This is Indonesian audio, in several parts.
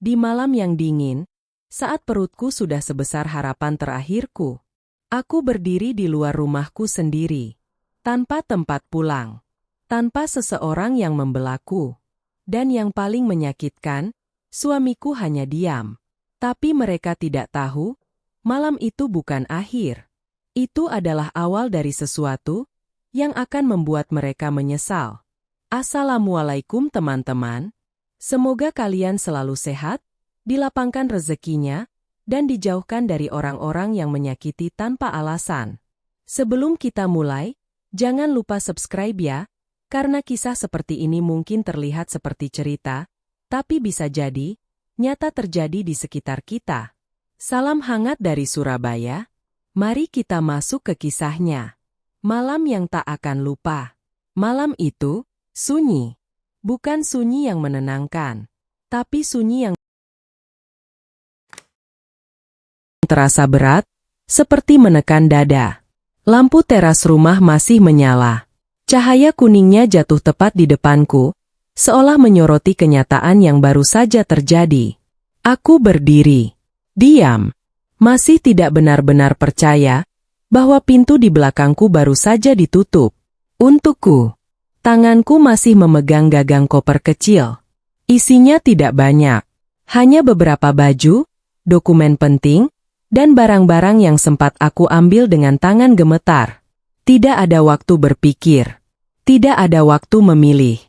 Di malam yang dingin, saat perutku sudah sebesar harapan terakhirku, aku berdiri di luar rumahku sendiri, tanpa tempat pulang, tanpa seseorang yang membelaku. Dan yang paling menyakitkan, suamiku hanya diam. Tapi mereka tidak tahu, malam itu bukan akhir. Itu adalah awal dari sesuatu yang akan membuat mereka menyesal. Assalamualaikum teman-teman. Semoga kalian selalu sehat, dilapangkan rezekinya, dan dijauhkan dari orang-orang yang menyakiti tanpa alasan. Sebelum kita mulai, jangan lupa subscribe ya, karena kisah seperti ini mungkin terlihat seperti cerita, tapi bisa jadi nyata terjadi di sekitar kita. Salam hangat dari Surabaya. Mari kita masuk ke kisahnya. Malam yang tak akan lupa. Malam itu sunyi. Bukan sunyi yang menenangkan, tapi sunyi yang terasa berat, seperti menekan dada. Lampu teras rumah masih menyala. Cahaya kuningnya jatuh tepat di depanku, seolah menyoroti kenyataan yang baru saja terjadi. Aku berdiri, diam, masih tidak benar-benar percaya bahwa pintu di belakangku baru saja ditutup. Untukku, tanganku masih memegang gagang koper kecil. Isinya tidak banyak, hanya beberapa baju, dokumen penting, dan barang-barang yang sempat aku ambil dengan tangan gemetar. Tidak ada waktu berpikir, tidak ada waktu memilih.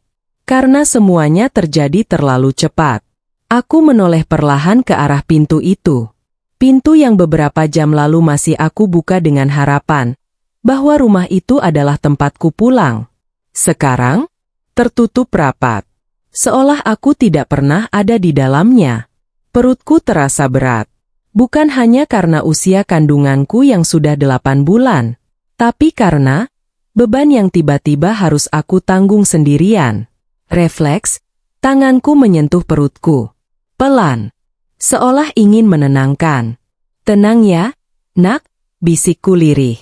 Karena semuanya terjadi terlalu cepat. Aku menoleh perlahan ke arah pintu itu. Pintu yang beberapa jam lalu masih aku buka dengan harapan bahwa rumah itu adalah tempatku pulang. Sekarang, tertutup rapat. Seolah aku tidak pernah ada di dalamnya. Perutku terasa berat. Bukan hanya karena usia kandunganku yang sudah 8 bulan, tapi karena beban yang tiba-tiba harus aku tanggung sendirian. Refleks, tanganku menyentuh perutku. Pelan, seolah ingin menenangkan. Tenang ya, nak, bisikku lirih.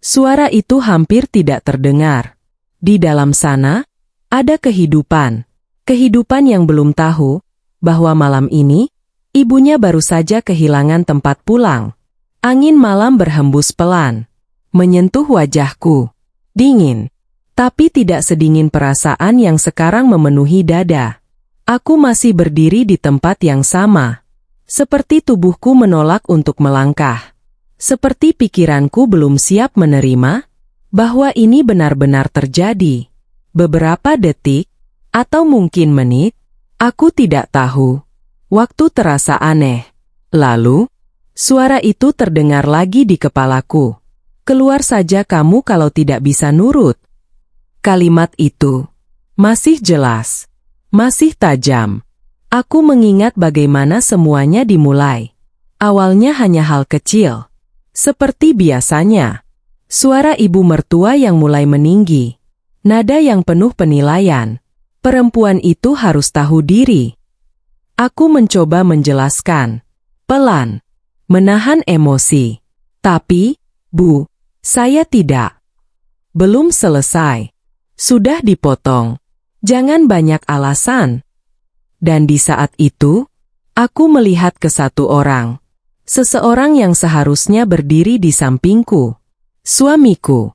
Suara itu hampir tidak terdengar. Di dalam sana, ada kehidupan. Kehidupan yang belum tahu bahwa malam ini, ibunya baru saja kehilangan tempat pulang. Angin malam berhembus pelan, menyentuh wajahku. Dingin, tapi tidak sedingin perasaan yang sekarang memenuhi dada. Aku masih berdiri di tempat yang sama. Seperti tubuhku menolak untuk melangkah. Seperti pikiranku belum siap menerima bahwa ini benar-benar terjadi. Beberapa detik, atau mungkin menit, aku tidak tahu. Waktu terasa aneh. Lalu, suara itu terdengar lagi di kepalaku. Keluar saja kamu kalau tidak bisa nurut. Kalimat itu masih jelas, masih tajam. Aku mengingat bagaimana semuanya dimulai. Awalnya hanya hal kecil. Seperti biasanya. Suara ibu mertua yang mulai meninggi. Nada yang penuh penilaian. Perempuan itu harus tahu diri. Aku mencoba menjelaskan. Pelan. Menahan emosi. Tapi, Bu, saya tidak. Belum selesai. Sudah dipotong. Jangan banyak alasan. Dan di saat itu, aku melihat ke satu orang. Seseorang yang seharusnya berdiri di sampingku. Suamiku.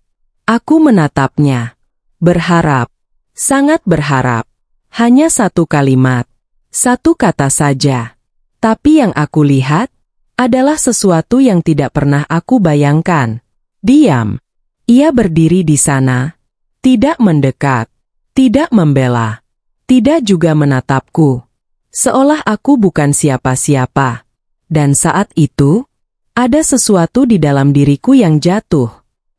Aku menatapnya. Berharap. Sangat berharap. Hanya satu kalimat. Satu kata saja. Tapi yang aku lihat adalah sesuatu yang tidak pernah aku bayangkan. Diam. Ia berdiri di sana. Tidak mendekat. Tidak membela. Tidak juga menatapku. Seolah aku bukan siapa-siapa. Dan saat itu, ada sesuatu di dalam diriku yang jatuh.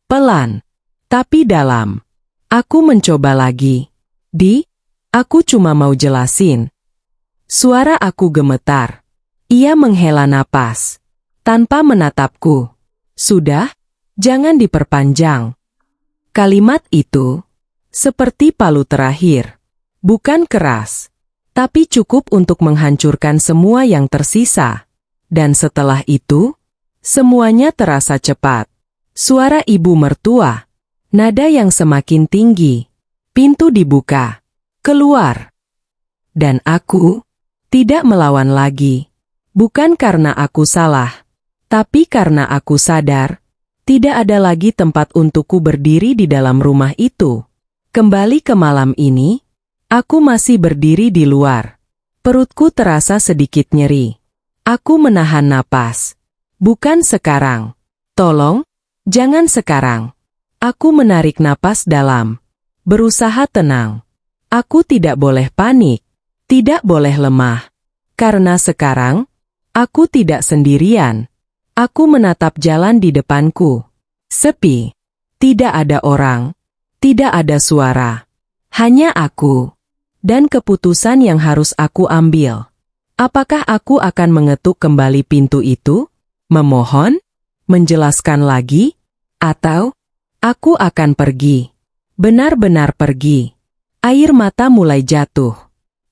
Pelan. Tapi dalam. Aku mencoba lagi. Aku cuma mau jelasin. Suara aku gemetar. Ia menghela napas. Tanpa menatapku. Sudah, jangan diperpanjang. Kalimat itu seperti palu terakhir. Bukan keras, tapi cukup untuk menghancurkan semua yang tersisa. Dan setelah itu, semuanya terasa cepat. Suara ibu mertua. Nada yang semakin tinggi. Pintu dibuka. Keluar. Dan aku Tidak melawan lagi. Bukan karena aku salah, tapi karena aku sadar, tidak ada lagi tempat untukku berdiri di dalam rumah itu. Kembali ke malam ini, aku masih berdiri di luar. Perutku terasa sedikit nyeri. Aku menahan napas. Bukan sekarang. Tolong, jangan sekarang. Aku menarik napas dalam. Berusaha tenang. Aku tidak boleh panik. Tidak boleh lemah. Karena sekarang, aku tidak sendirian. Aku menatap jalan di depanku. Sepi. Tidak ada orang. Tidak ada suara. Hanya aku. Dan keputusan yang harus aku ambil. Apakah aku akan mengetuk kembali pintu itu? Memohon? Menjelaskan lagi? Atau, aku akan pergi. Benar-benar pergi. Air mata mulai jatuh.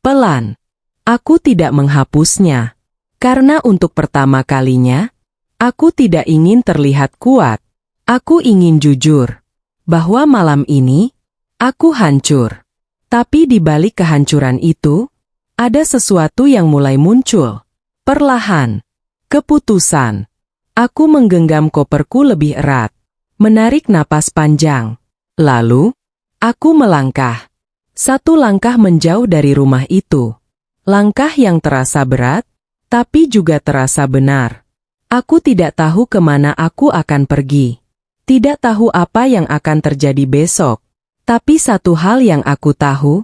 Pelan. Aku tidak menghapusnya. Karena untuk pertama kalinya, aku tidak ingin terlihat kuat. Aku ingin jujur. Bahwa malam ini, aku hancur. Tapi di balik kehancuran itu, ada sesuatu yang mulai muncul. Perlahan. Keputusan. Aku menggenggam koperku lebih erat. Menarik napas panjang. Lalu, aku melangkah. Satu langkah menjauh dari rumah itu. Langkah yang terasa berat, tapi juga terasa benar. Aku tidak tahu kemana aku akan pergi. Tidak tahu apa yang akan terjadi besok. Tapi satu hal yang aku tahu,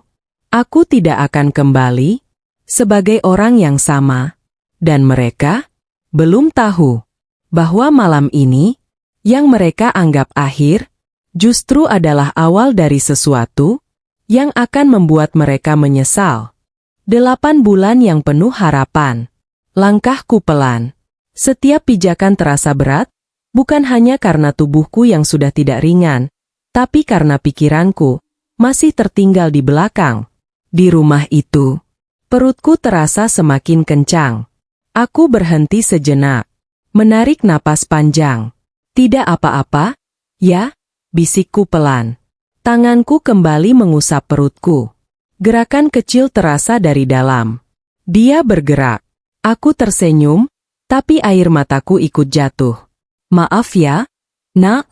aku tidak akan kembali sebagai orang yang sama. Dan mereka belum tahu bahwa malam ini, yang mereka anggap akhir, justru adalah awal dari sesuatu yang akan membuat mereka menyesal. 8 bulan yang penuh harapan. Langkahku pelan. Setiap pijakan terasa berat, bukan hanya karena tubuhku yang sudah tidak ringan, tapi karena pikiranku masih tertinggal di belakang. Di rumah itu, perutku terasa semakin kencang. Aku berhenti sejenak, menarik napas panjang. Tidak apa-apa, ya, bisikku pelan. Tanganku kembali mengusap perutku. Gerakan kecil terasa dari dalam. Dia bergerak. Aku tersenyum, tapi air mataku ikut jatuh. Maaf ya, nak.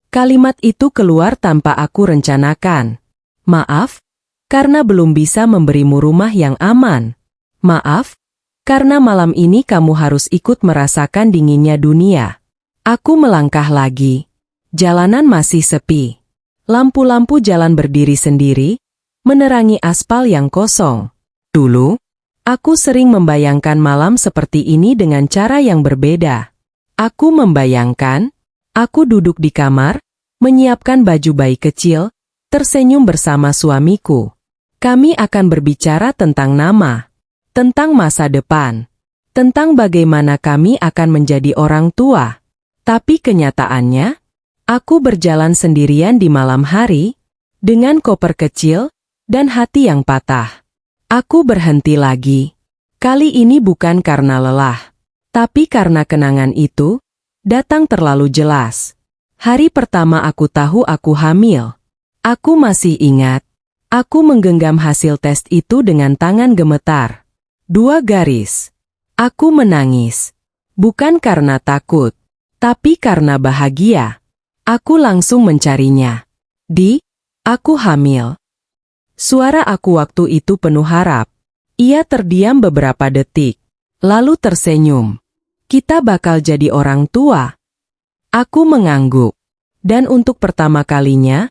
Kalimat itu keluar tanpa aku rencanakan. Maaf, karena belum bisa memberimu rumah yang aman. Maaf, karena malam ini kamu harus ikut merasakan dinginnya dunia. Aku melangkah lagi. Jalanan masih sepi. Lampu-lampu jalan berdiri sendiri, menerangi aspal yang kosong. Dulu, aku sering membayangkan malam seperti ini dengan cara yang berbeda. Aku membayangkan, aku duduk di kamar, menyiapkan baju bayi kecil, tersenyum bersama suamiku. Kami akan berbicara tentang nama, tentang masa depan, tentang bagaimana kami akan menjadi orang tua. Tapi kenyataannya, aku berjalan sendirian di malam hari, dengan koper kecil, dan hati yang patah. Aku berhenti lagi. Kali ini bukan karena lelah, tapi karena kenangan itu datang terlalu jelas. Hari pertama aku tahu aku hamil. Aku masih ingat. Aku menggenggam hasil tes itu dengan tangan gemetar. 2 garis. Aku menangis. Bukan karena takut, tapi karena bahagia. Aku langsung mencarinya. Aku hamil. Suara aku waktu itu penuh harap. Ia terdiam beberapa detik, lalu tersenyum. Kita bakal jadi orang tua. Aku mengangguk. Dan untuk pertama kalinya,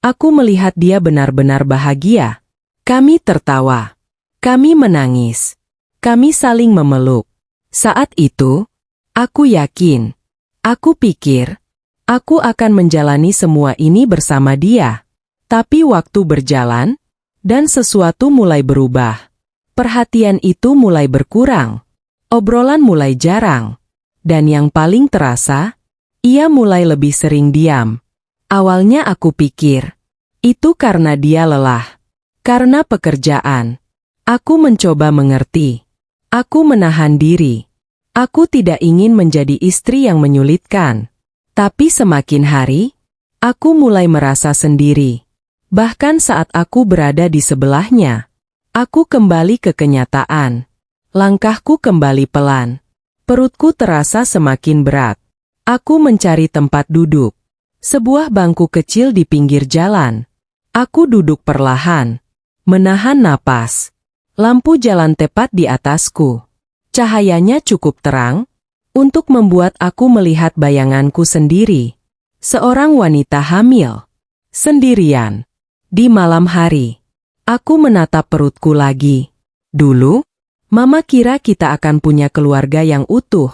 aku melihat dia benar-benar bahagia. Kami tertawa. Kami menangis. Kami saling memeluk. Saat itu, aku yakin. Aku pikir, aku akan menjalani semua ini bersama dia. Tapi waktu berjalan, dan sesuatu mulai berubah. Perhatian itu mulai berkurang. Obrolan mulai jarang. Dan yang paling terasa, ia mulai lebih sering diam. Awalnya aku pikir, itu karena dia lelah. Karena pekerjaan. Aku mencoba mengerti. Aku menahan diri. Aku tidak ingin menjadi istri yang menyulitkan. Tapi semakin hari, aku mulai merasa sendiri. Bahkan saat aku berada di sebelahnya, Aku kembali ke kenyataan. Langkahku kembali pelan. Perutku terasa semakin berat. Aku mencari tempat duduk. Sebuah bangku kecil di pinggir jalan. Aku duduk perlahan. Menahan napas. Lampu jalan tepat di atasku. Cahayanya cukup terang untuk membuat aku melihat bayanganku sendiri. Seorang wanita hamil. Sendirian. Di malam hari. Aku menatap perutku lagi. Dulu, Mama kira kita akan punya keluarga yang utuh.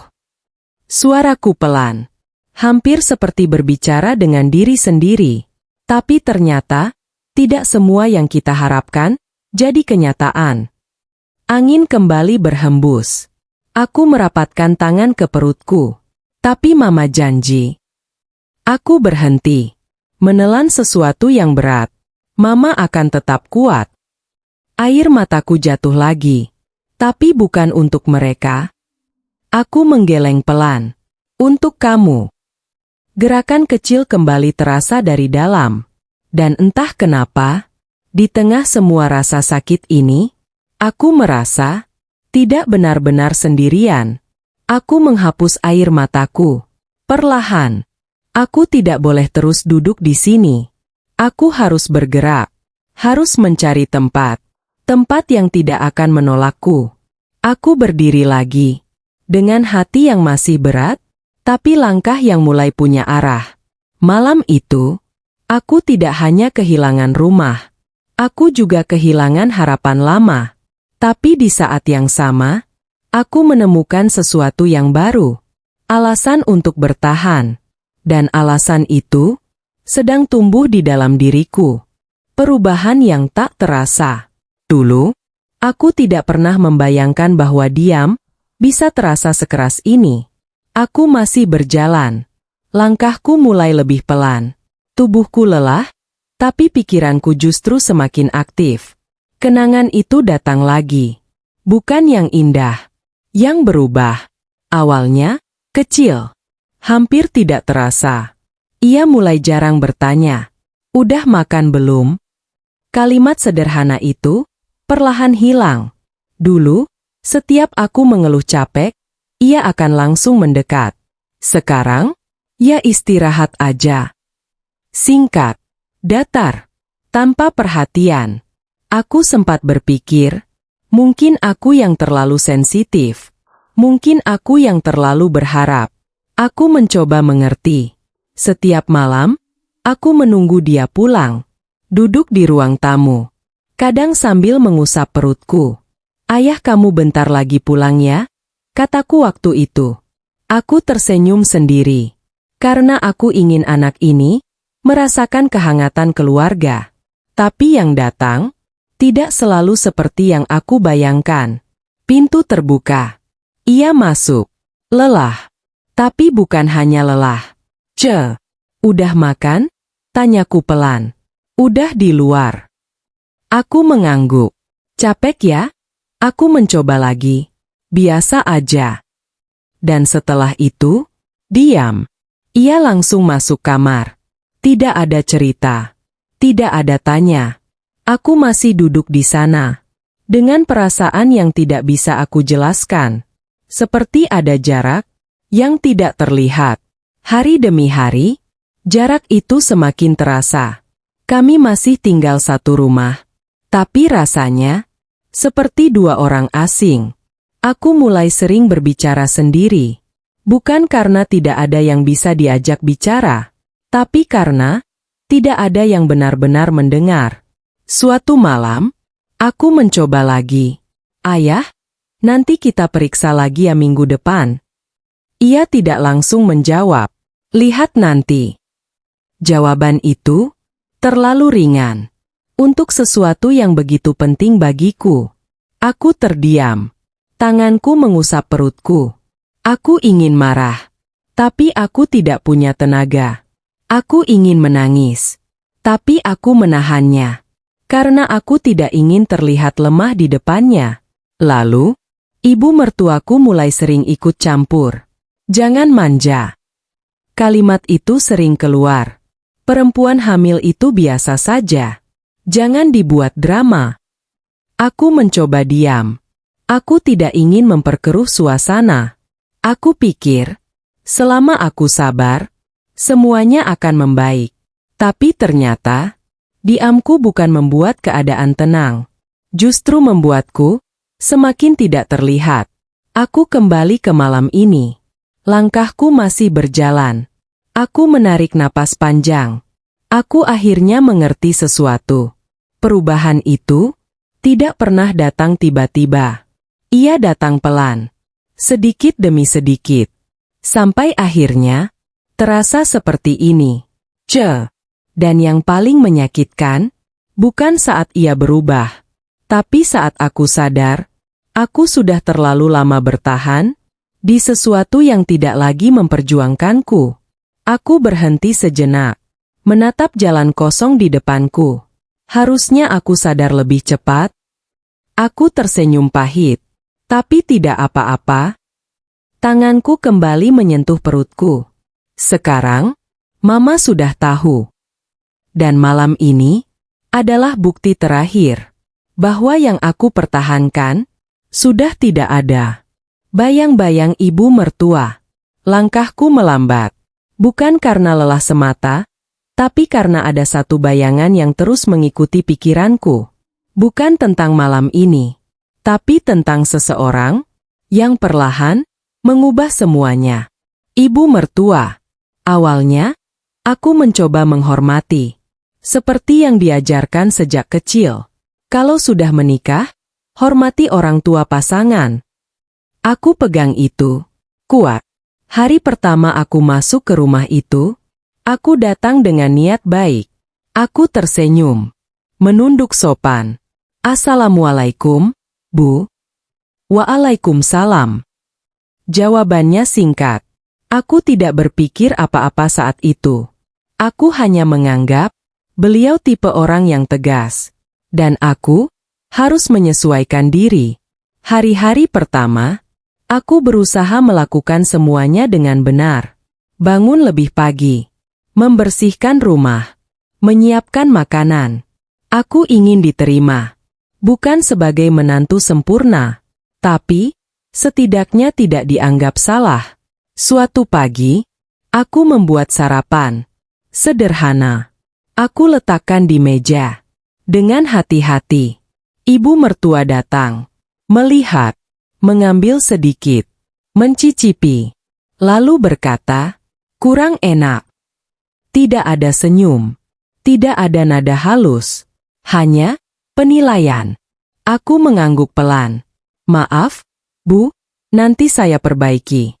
Suaraku pelan. Hampir seperti berbicara dengan diri sendiri. Tapi ternyata, tidak semua yang kita harapkan jadi kenyataan. Angin kembali berhembus. Aku merapatkan tangan ke perutku. Tapi Mama janji. Aku berhenti. Menelan sesuatu yang berat. Mama akan tetap kuat. Air mataku jatuh lagi. Tapi bukan untuk mereka. Aku menggeleng pelan. Untuk kamu. Gerakan kecil kembali terasa dari dalam. Dan entah kenapa, di tengah semua rasa sakit ini, aku merasa tidak benar-benar sendirian. Aku menghapus air mataku. Perlahan. Aku tidak boleh terus duduk di sini. Aku harus bergerak. Harus mencari tempat. Tempat yang tidak akan menolakku. Aku berdiri lagi. Dengan hati yang masih berat, tapi langkah yang mulai punya arah. Malam itu, aku tidak hanya kehilangan rumah. Aku juga kehilangan harapan lama. Tapi di saat yang sama, aku menemukan sesuatu yang baru. Alasan untuk bertahan. Dan alasan itu sedang tumbuh di dalam diriku. Perubahan yang tak terasa. Dulu, aku tidak pernah membayangkan bahwa diam bisa terasa sekeras ini. Aku masih berjalan. Langkahku mulai lebih pelan. Tubuhku lelah, tapi pikiranku justru semakin aktif. Kenangan itu datang lagi. Bukan yang indah. Yang berubah. Awalnya, kecil. Hampir tidak terasa. Ia mulai jarang bertanya, "Udah makan belum?" Kalimat sederhana itu perlahan hilang. Dulu, setiap aku mengeluh capek, ia akan langsung mendekat. Sekarang, ya istirahat aja. Singkat, datar, tanpa perhatian. Aku sempat berpikir, mungkin aku yang terlalu sensitif. Mungkin aku yang terlalu berharap. Aku mencoba mengerti. Setiap malam, aku menunggu dia pulang. Duduk di ruang tamu. Kadang sambil mengusap perutku. "Ayah kamu bentar lagi pulang ya?" kataku waktu itu. Aku tersenyum sendiri. Karena aku ingin anak ini merasakan kehangatan keluarga. Tapi yang datang tidak selalu seperti yang aku bayangkan. Pintu terbuka. Ia masuk. Lelah. Tapi bukan hanya lelah. Udah makan?" tanyaku pelan. "Udah di luar." Aku mengangguk. "Capek ya?" Aku mencoba lagi. "Biasa aja." Dan setelah itu, diam. Ia langsung masuk kamar. Tidak ada cerita. Tidak ada tanya. Aku masih duduk di sana. Dengan perasaan yang tidak bisa aku jelaskan. Seperti ada jarak yang tidak terlihat. Hari demi hari, jarak itu semakin terasa. Kami masih tinggal satu rumah. Tapi rasanya seperti dua orang asing. Aku mulai sering berbicara sendiri. Bukan karena tidak ada yang bisa diajak bicara, tapi karena tidak ada yang benar-benar mendengar. Suatu malam, aku mencoba lagi. "Ayah, nanti kita periksa lagi ya minggu depan." Ia tidak langsung menjawab. "Lihat nanti." Jawaban itu terlalu ringan. Untuk sesuatu yang begitu penting bagiku. Aku terdiam. Tanganku mengusap perutku. Aku ingin marah. Tapi aku tidak punya tenaga. Aku ingin menangis. Tapi aku menahannya. Karena aku tidak ingin terlihat lemah di depannya. Lalu, ibu mertuaku mulai sering ikut campur. "Jangan manja." Kalimat itu sering keluar. "Perempuan hamil itu biasa saja. Jangan dibuat drama." Aku mencoba diam. Aku tidak ingin memperkeruh suasana. Aku pikir, selama aku sabar, semuanya akan membaik. Tapi ternyata, diamku bukan membuat keadaan tenang. Justru membuatku semakin tidak terlihat. Aku kembali ke malam ini. Langkahku masih berjalan. Aku menarik napas panjang. Aku akhirnya mengerti sesuatu. Perubahan itu tidak pernah datang tiba-tiba. Ia datang pelan, sedikit demi sedikit. Sampai akhirnya, terasa seperti ini. Dan yang paling menyakitkan, bukan saat ia berubah, tapi saat aku sadar, aku sudah terlalu lama bertahan di sesuatu yang tidak lagi memperjuangkanku. Aku berhenti sejenak, menatap jalan kosong di depanku. Harusnya aku sadar lebih cepat. Aku tersenyum pahit, tapi tidak apa-apa. Tanganku kembali menyentuh perutku. Sekarang, Mama sudah tahu. Dan malam ini adalah bukti terakhir bahwa yang aku pertahankan sudah tidak ada. Bayang-bayang ibu mertua. Langkahku melambat, bukan karena lelah semata, tapi karena ada satu bayangan yang terus mengikuti pikiranku. Bukan tentang malam ini, tapi tentang seseorang yang perlahan mengubah semuanya. Ibu mertua. Awalnya, aku mencoba menghormati. Seperti yang diajarkan sejak kecil. Kalau sudah menikah, hormati orang tua pasangan. Aku pegang itu kuat. Hari pertama aku masuk ke rumah itu, aku datang dengan niat baik. Aku tersenyum, menunduk sopan. Assalamualaikum, Bu. Waalaikumsalam. Jawabannya singkat. Aku tidak berpikir apa-apa saat itu. Aku hanya menganggap beliau tipe orang yang tegas. Dan aku harus menyesuaikan diri. Hari-hari pertama, aku berusaha melakukan semuanya dengan benar. Bangun lebih pagi, membersihkan rumah, menyiapkan makanan. Aku ingin diterima. Bukan sebagai menantu sempurna, tapi setidaknya tidak dianggap salah. Suatu pagi, aku membuat sarapan. Sederhana. Aku letakkan di meja. Dengan hati-hati, ibu mertua datang. Melihat, mengambil sedikit, mencicipi. Lalu berkata, kurang enak. Tidak ada senyum. Tidak ada nada halus. Hanya penilaian. Aku mengangguk pelan. Maaf, Bu, nanti saya perbaiki.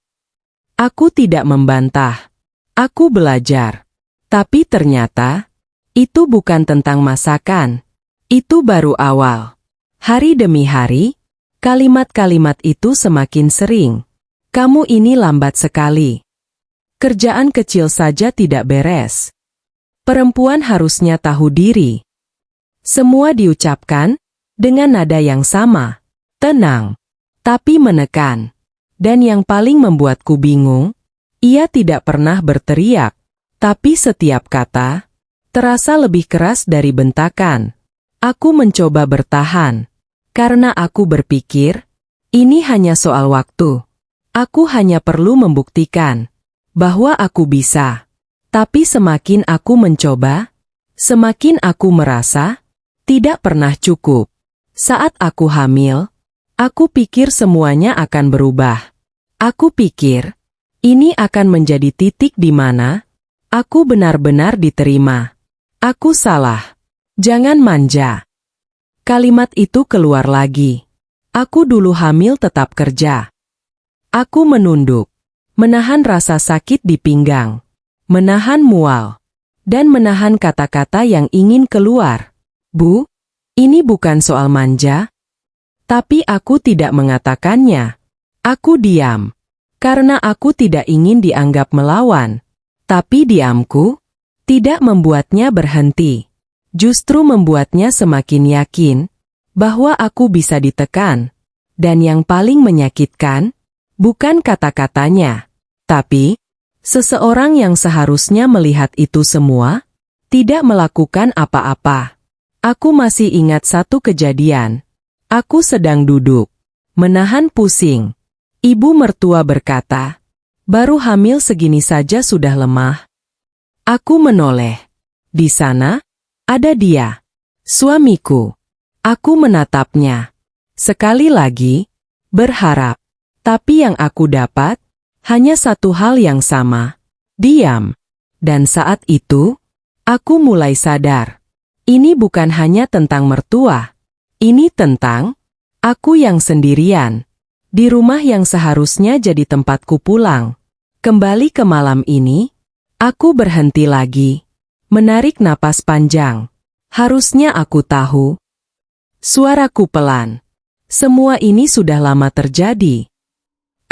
Aku tidak membantah. Aku belajar. Tapi ternyata, itu bukan tentang masakan. Itu baru awal. Hari demi hari, kalimat-kalimat itu semakin sering. Kamu ini lambat sekali. Kerjaan kecil saja tidak beres. Perempuan harusnya tahu diri. Semua diucapkan dengan nada yang sama, tenang, tapi menekan. Dan yang paling membuatku bingung, ia tidak pernah berteriak, tapi setiap kata terasa lebih keras dari bentakan. Aku mencoba bertahan, karena aku berpikir, ini hanya soal waktu. Aku hanya perlu membuktikan bahwa aku bisa. Tapi semakin aku mencoba, semakin aku merasa tidak pernah cukup. Saat aku hamil, aku pikir semuanya akan berubah. Aku pikir, ini akan menjadi titik di mana aku benar-benar diterima. Aku salah. Jangan manja. Kalimat itu keluar lagi. Aku dulu hamil tetap kerja. Aku menunduk, menahan rasa sakit di pinggang, menahan mual, dan menahan kata-kata yang ingin keluar. Bu, ini bukan soal manja. Tapi aku tidak mengatakannya. Aku diam. Karena aku tidak ingin dianggap melawan. Tapi diamku tidak membuatnya berhenti. Justru membuatnya semakin yakin bahwa aku bisa ditekan. Dan yang paling menyakitkan, bukan kata-katanya, tapi seseorang yang seharusnya melihat itu semua, tidak melakukan apa-apa. Aku masih ingat satu kejadian. Aku sedang duduk, menahan pusing. Ibu mertua berkata, baru hamil segini saja sudah lemah. Aku menoleh. Di sana, ada dia. Suamiku. Aku menatapnya. Sekali lagi, berharap. Tapi yang aku dapat, hanya satu hal yang sama. Diam. Dan saat itu, aku mulai sadar. Ini bukan hanya tentang mertua. Ini tentang aku yang sendirian. Di rumah yang seharusnya jadi tempatku pulang. Kembali ke malam ini, aku berhenti lagi. Menarik napas panjang. Harusnya aku tahu. Suaraku pelan. Semua ini sudah lama terjadi.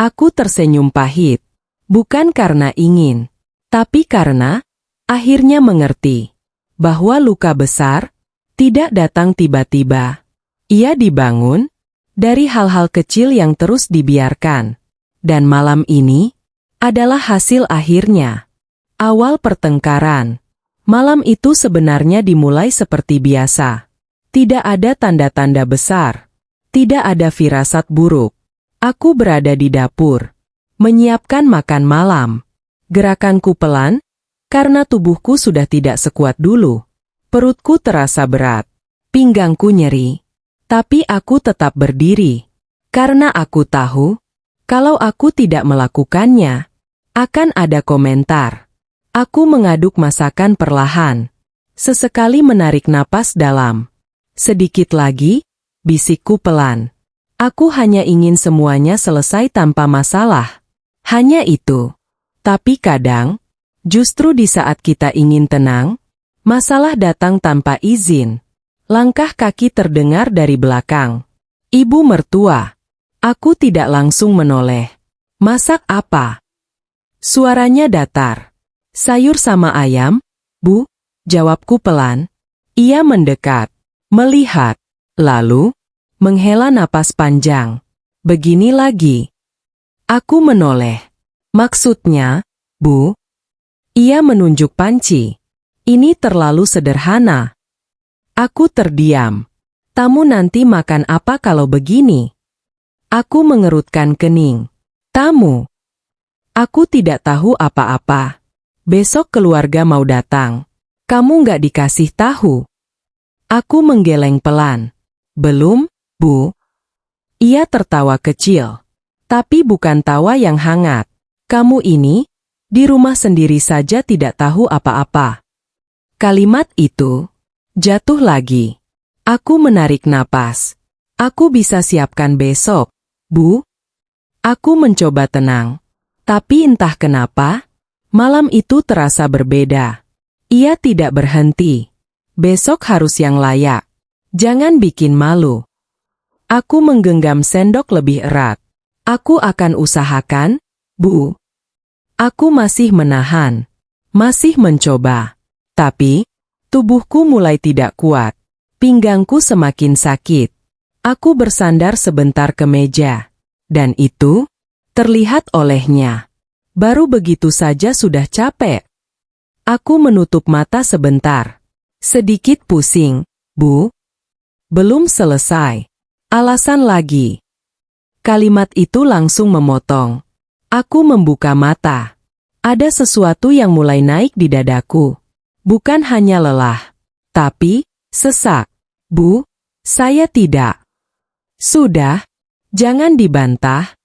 Aku tersenyum pahit. Bukan karena ingin. Tapi karena akhirnya mengerti bahwa luka besar tidak datang tiba-tiba. Ia dibangun dari hal-hal kecil yang terus dibiarkan. Dan malam ini adalah hasil akhirnya. Awal pertengkaran. Malam itu sebenarnya dimulai seperti biasa. Tidak ada tanda-tanda besar. Tidak ada firasat buruk. Aku berada di dapur, menyiapkan makan malam. Gerakanku pelan, karena tubuhku sudah tidak sekuat dulu. Perutku terasa berat, pinggangku nyeri. Tapi aku tetap berdiri, karena aku tahu, kalau aku tidak melakukannya, akan ada komentar. Aku mengaduk masakan perlahan, sesekali menarik napas dalam. Sedikit lagi, bisikku pelan. Aku hanya ingin semuanya selesai tanpa masalah. Hanya itu. Tapi kadang, justru di saat kita ingin tenang, masalah datang tanpa izin. Langkah kaki terdengar dari belakang. Ibu mertua. Aku tidak langsung menoleh. Masak apa? Suaranya datar. Sayur sama ayam, Bu, jawabku pelan. Ia mendekat, melihat, lalu menghela napas panjang. Begini lagi. Aku menoleh. Maksudnya, Bu? Ia menunjuk panci. Ini terlalu sederhana. Aku terdiam. Tamu nanti makan apa kalau begini? Aku mengerutkan kening. Tamu? Aku tidak tahu apa-apa. Besok keluarga mau datang. Kamu nggak dikasih tahu? Aku menggeleng pelan. Belum, Bu. Ia tertawa kecil. Tapi bukan tawa yang hangat. Kamu ini, di rumah sendiri saja tidak tahu apa-apa. Kalimat itu jatuh lagi. Aku menarik napas. Aku bisa siapkan besok, Bu. Aku mencoba tenang. Tapi entah kenapa, malam itu terasa berbeda. Ia tidak berhenti. Besok harus yang layak. Jangan bikin malu. Aku menggenggam sendok lebih erat. Aku akan usahakan, Bu. Aku masih menahan. Masih mencoba. Tapi tubuhku mulai tidak kuat. Pinggangku semakin sakit. Aku bersandar sebentar ke meja. Dan itu terlihat olehnya. Baru begitu saja sudah capek. Aku menutup mata sebentar. Sedikit pusing, Bu. Belum selesai. Alasan lagi. Kalimat itu langsung memotong. Aku membuka mata. Ada sesuatu yang mulai naik di dadaku. Bukan hanya lelah, tapi sesak. Bu, saya tidak. Sudah, jangan dibantah.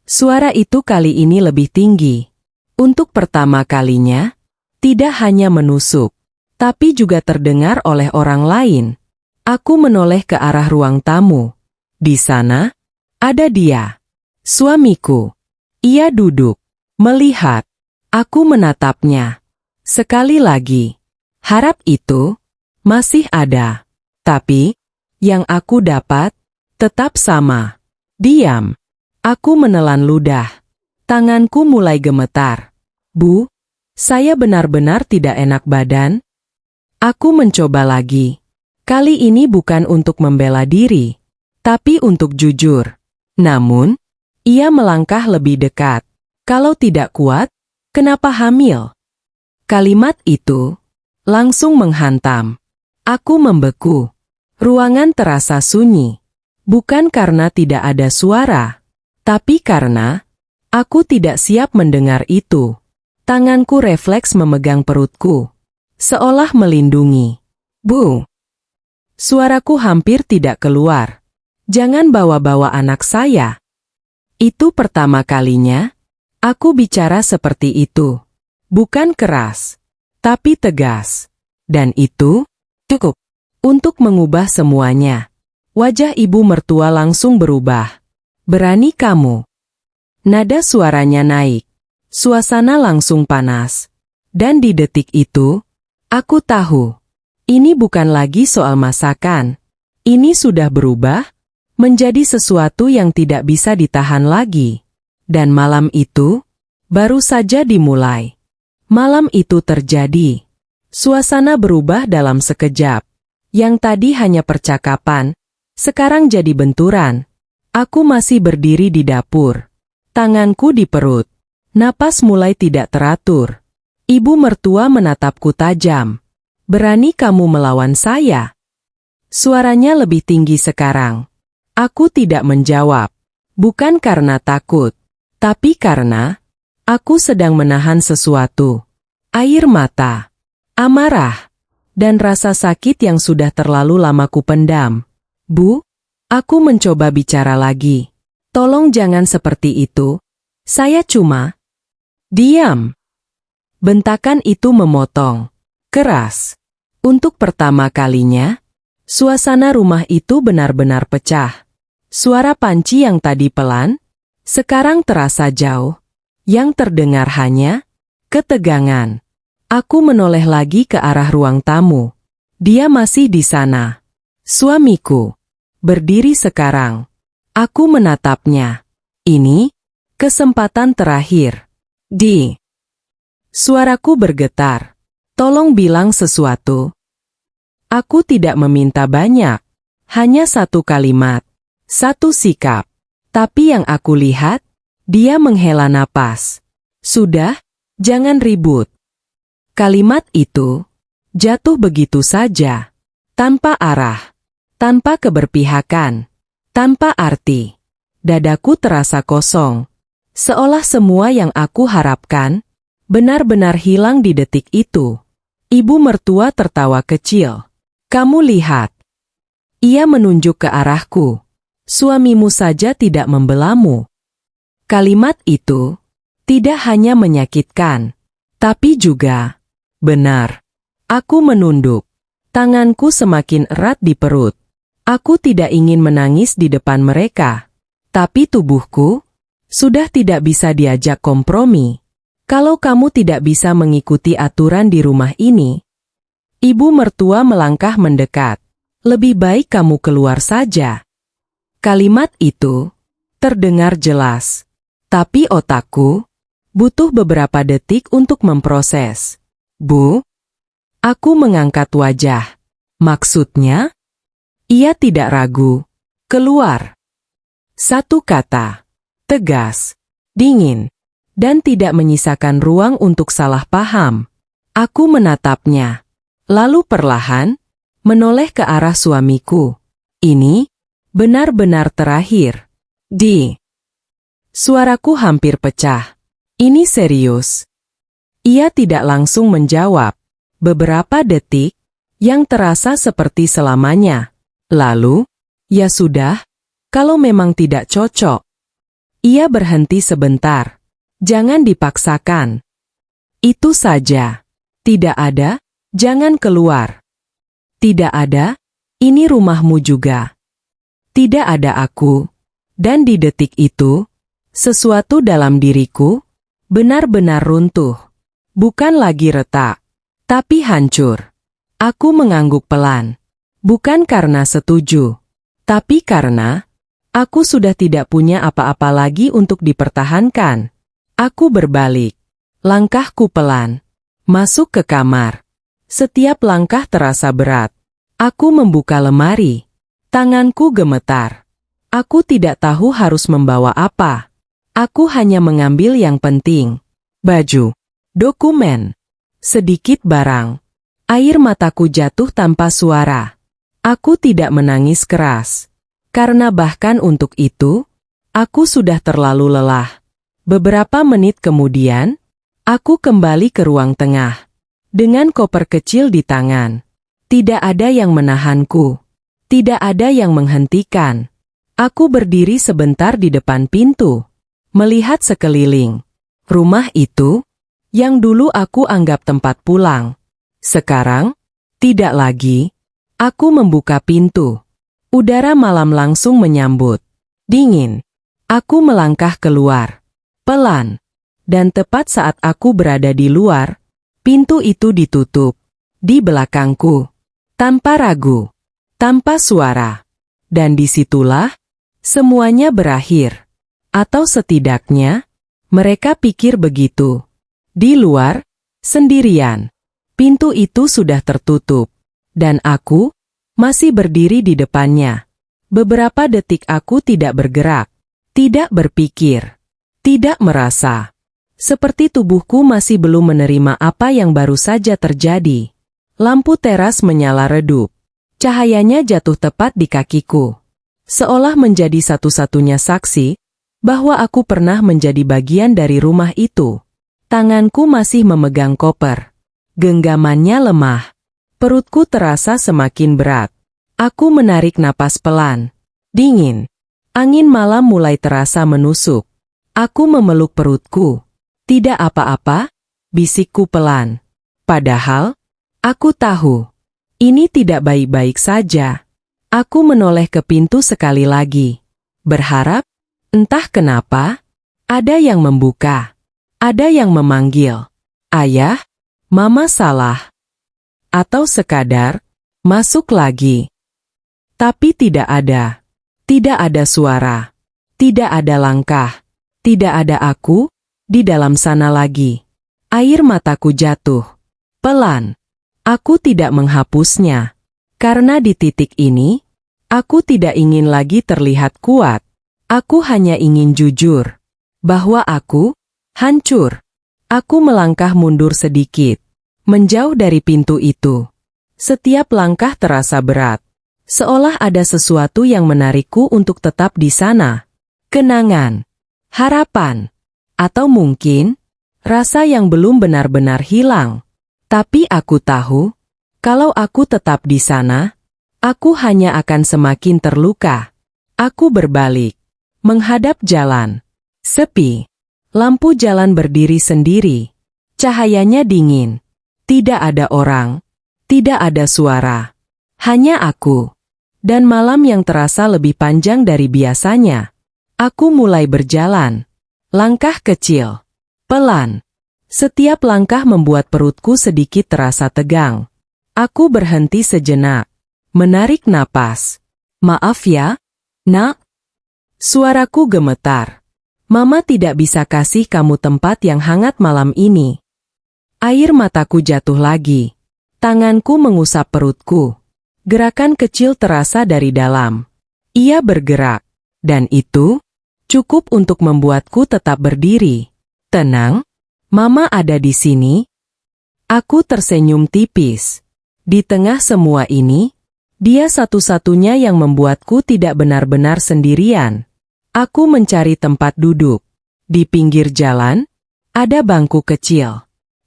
Suara itu kali ini lebih tinggi. Untuk pertama kalinya, tidak hanya menusuk, tapi juga terdengar oleh orang lain. Aku menoleh ke arah ruang tamu. Di sana, ada dia. Suamiku. Ia duduk, melihat. Aku menatapnya. Sekali lagi. Harap itu masih ada. Tapi, yang aku dapat tetap sama. Diam. Aku menelan ludah. Tanganku mulai gemetar. Bu, saya benar-benar tidak enak badan. Aku mencoba lagi. Kali ini bukan untuk membela diri, tapi untuk jujur. Namun, ia melangkah lebih dekat. Kalau tidak kuat, kenapa hamil? Kalimat itu langsung menghantam. Aku membeku. Ruangan terasa sunyi. Bukan karena tidak ada suara, tapi karena aku tidak siap mendengar itu. Tanganku refleks memegang perutku, seolah melindungi. Bu! Suaraku hampir tidak keluar. Jangan bawa-bawa anak saya. Itu pertama kalinya aku bicara seperti itu. Bukan keras, tapi tegas. Dan itu cukup untuk mengubah semuanya. Wajah ibu mertua langsung berubah. Berani kamu? Nada suaranya naik. Suasana langsung panas. Dan di detik itu, aku tahu. Ini bukan lagi soal masakan. Ini sudah berubah menjadi sesuatu yang tidak bisa ditahan lagi. Dan malam itu baru saja dimulai. Malam itu terjadi. Suasana berubah dalam sekejap. Yang tadi hanya percakapan, sekarang jadi benturan. Aku masih berdiri di dapur. Tanganku di perut. Napas mulai tidak teratur. Ibu mertua menatapku tajam. Berani kamu melawan saya? Suaranya lebih tinggi sekarang. Aku tidak menjawab. Bukan karena takut, tapi karena aku sedang menahan sesuatu. Air mata, amarah, dan rasa sakit yang sudah terlalu lama kupendam. Bu, aku mencoba bicara lagi. Tolong jangan seperti itu. Saya cuma... Diam. Bentakan itu memotong. Keras. Untuk pertama kalinya, suasana rumah itu benar-benar pecah. Suara panci yang tadi pelan, sekarang terasa jauh. Yang terdengar hanya ketegangan. Aku menoleh lagi ke arah ruang tamu. Dia masih di sana. Suamiku. Berdiri sekarang. Aku menatapnya. Ini kesempatan terakhir. Suaraku bergetar. Tolong bilang sesuatu. Aku tidak meminta banyak. Hanya satu kalimat. Satu sikap. Tapi yang aku lihat, dia menghela napas. Sudah, jangan ribut. Kalimat itu jatuh begitu saja. Tanpa arah. Tanpa keberpihakan. Tanpa arti. Dadaku terasa kosong. Seolah semua yang aku harapkan benar-benar hilang di detik itu. Ibu mertua tertawa kecil. Kamu lihat. Ia menunjuk ke arahku. Suamimu saja tidak membelamu. Kalimat itu tidak hanya menyakitkan, tapi juga benar. Aku menunduk. Tanganku semakin erat di perut. Aku tidak ingin menangis di depan mereka. Tapi tubuhku sudah tidak bisa diajak kompromi. Kalau kamu tidak bisa mengikuti aturan di rumah ini, ibu mertua melangkah mendekat. Lebih baik kamu keluar saja. Kalimat itu terdengar jelas. Tapi otakku butuh beberapa detik untuk memproses. Bu? Aku mengangkat wajah. Maksudnya? Ia tidak ragu. Keluar. Satu kata. Tegas. Dingin. Dan tidak menyisakan ruang untuk salah paham. Aku menatapnya. Lalu perlahan menoleh ke arah suamiku. Ini benar-benar terakhir. Suaraku hampir pecah. Ini serius. Ia tidak langsung menjawab. Beberapa detik, yang terasa seperti selamanya. Lalu, ya sudah, kalau memang tidak cocok. Ia berhenti sebentar. Jangan dipaksakan. Itu saja. Tidak ada, jangan keluar. Tidak ada, ini rumahmu juga. Tidak ada aku. Dan di detik itu, sesuatu dalam diriku benar-benar runtuh. Bukan lagi retak, tapi hancur. Aku mengangguk pelan. Bukan karena setuju, tapi karena aku sudah tidak punya apa-apa lagi untuk dipertahankan. Aku berbalik. Langkahku pelan. Masuk ke kamar. Setiap langkah terasa berat. Aku membuka lemari. Tanganku gemetar. Aku tidak tahu harus membawa apa. Aku hanya mengambil yang penting. Baju. Dokumen. Sedikit barang. Air mataku jatuh tanpa suara. Aku tidak menangis keras. Karena bahkan untuk itu, aku sudah terlalu lelah. Beberapa menit kemudian, aku kembali ke ruang tengah. Dengan koper kecil di tangan. Tidak ada yang menahanku. Tidak ada yang menghentikan. Aku berdiri sebentar di depan pintu. Melihat sekeliling. Rumah itu, yang dulu aku anggap tempat pulang. Sekarang, tidak lagi. Aku membuka pintu. Udara malam langsung menyambut. Dingin. Aku melangkah keluar. Pelan. Dan tepat saat aku berada di luar, pintu itu ditutup. Di belakangku. Tanpa ragu. Tanpa suara. Dan disitulah, semuanya berakhir. Atau setidaknya, mereka pikir begitu. Di luar, sendirian. Pintu itu sudah tertutup. Dan aku, masih berdiri di depannya. Beberapa detik aku tidak bergerak. Tidak berpikir. Tidak merasa. Seperti tubuhku masih belum menerima apa yang baru saja terjadi. Lampu teras menyala redup. Cahayanya jatuh tepat di kakiku. Seolah menjadi satu-satunya saksi bahwa aku pernah menjadi bagian dari rumah itu. Tanganku masih memegang koper. Genggamannya lemah. Perutku terasa semakin berat. Aku menarik napas pelan. Dingin. Angin malam mulai terasa menusuk. Aku memeluk perutku. Tidak apa-apa, bisikku pelan. Padahal, aku tahu, ini tidak baik-baik saja. Aku menoleh ke pintu sekali lagi. Berharap, entah kenapa, ada yang membuka. Ada yang memanggil. Ayah, Mama salah. Atau sekadar, masuk lagi. Tapi tidak ada. Tidak ada suara. Tidak ada langkah. Tidak ada aku di dalam sana lagi. Air mataku jatuh. Pelan. Aku tidak menghapusnya. Karena di titik ini, aku tidak ingin lagi terlihat kuat. Aku hanya ingin jujur. Bahwa aku hancur. Aku melangkah mundur sedikit. Menjauh dari pintu itu. Setiap langkah terasa berat. Seolah ada sesuatu yang menarikku untuk tetap di sana. Kenangan. Harapan. Atau mungkin, rasa yang belum benar-benar hilang. Tapi aku tahu, kalau aku tetap di sana, aku hanya akan semakin terluka. Aku berbalik. Menghadap jalan. Sepi. Lampu jalan berdiri sendiri. Cahayanya dingin. Tidak ada orang. Tidak ada suara. Hanya aku. Dan malam yang terasa lebih panjang dari biasanya. Aku mulai berjalan. Langkah kecil. Pelan. Setiap langkah membuat perutku sedikit terasa tegang. Aku berhenti sejenak. Menarik napas. Maaf ya, Nak. Suaraku gemetar. Mama tidak bisa kasih kamu tempat yang hangat malam ini. Air mataku jatuh lagi. Tanganku mengusap perutku. Gerakan kecil terasa dari dalam. Ia bergerak. Dan itu cukup untuk membuatku tetap berdiri. Tenang, Mama ada di sini. Aku tersenyum tipis. Di tengah semua ini, dia satu-satunya yang membuatku tidak benar-benar sendirian. Aku mencari tempat duduk. Di pinggir jalan, ada bangku kecil.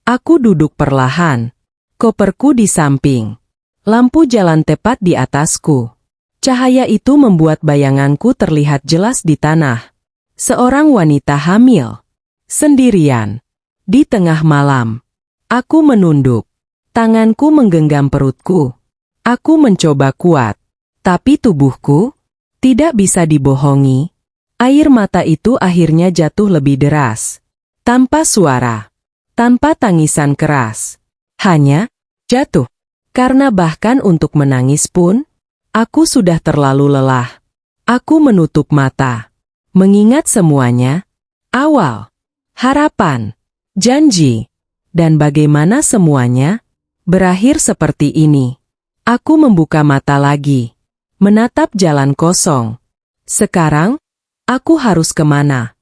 Aku duduk perlahan. Koperku di samping. Lampu jalan tepat di atasku. Cahaya itu membuat bayanganku terlihat jelas di tanah. Seorang wanita hamil. Sendirian. Di tengah malam. Aku menunduk. Tanganku menggenggam perutku. Aku mencoba kuat. Tapi tubuhku tidak bisa dibohongi. Air mata itu akhirnya jatuh lebih deras. Tanpa suara. Tanpa tangisan keras. Hanya jatuh. Karena bahkan untuk menangis pun, aku sudah terlalu lelah. Aku menutup mata. Mengingat semuanya. Awal. Harapan. Janji. Dan bagaimana semuanya berakhir seperti ini. Aku membuka mata lagi. Menatap jalan kosong. Sekarang, aku harus kemana?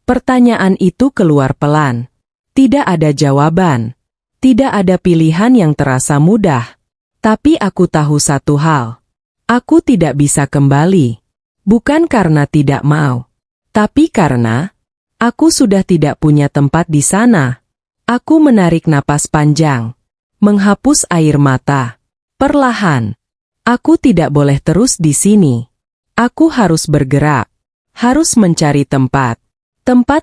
Pertanyaan itu keluar pelan. Tidak ada jawaban. Tidak ada pilihan yang terasa mudah. Tapi aku tahu satu hal. Aku tidak bisa kembali. Bukan karena tidak mau, tapi karena aku sudah tidak punya tempat di sana. Aku menarik napas panjang, menghapus air mata. Perlahan, aku tidak boleh terus di sini. Aku harus bergerak, harus mencari tempat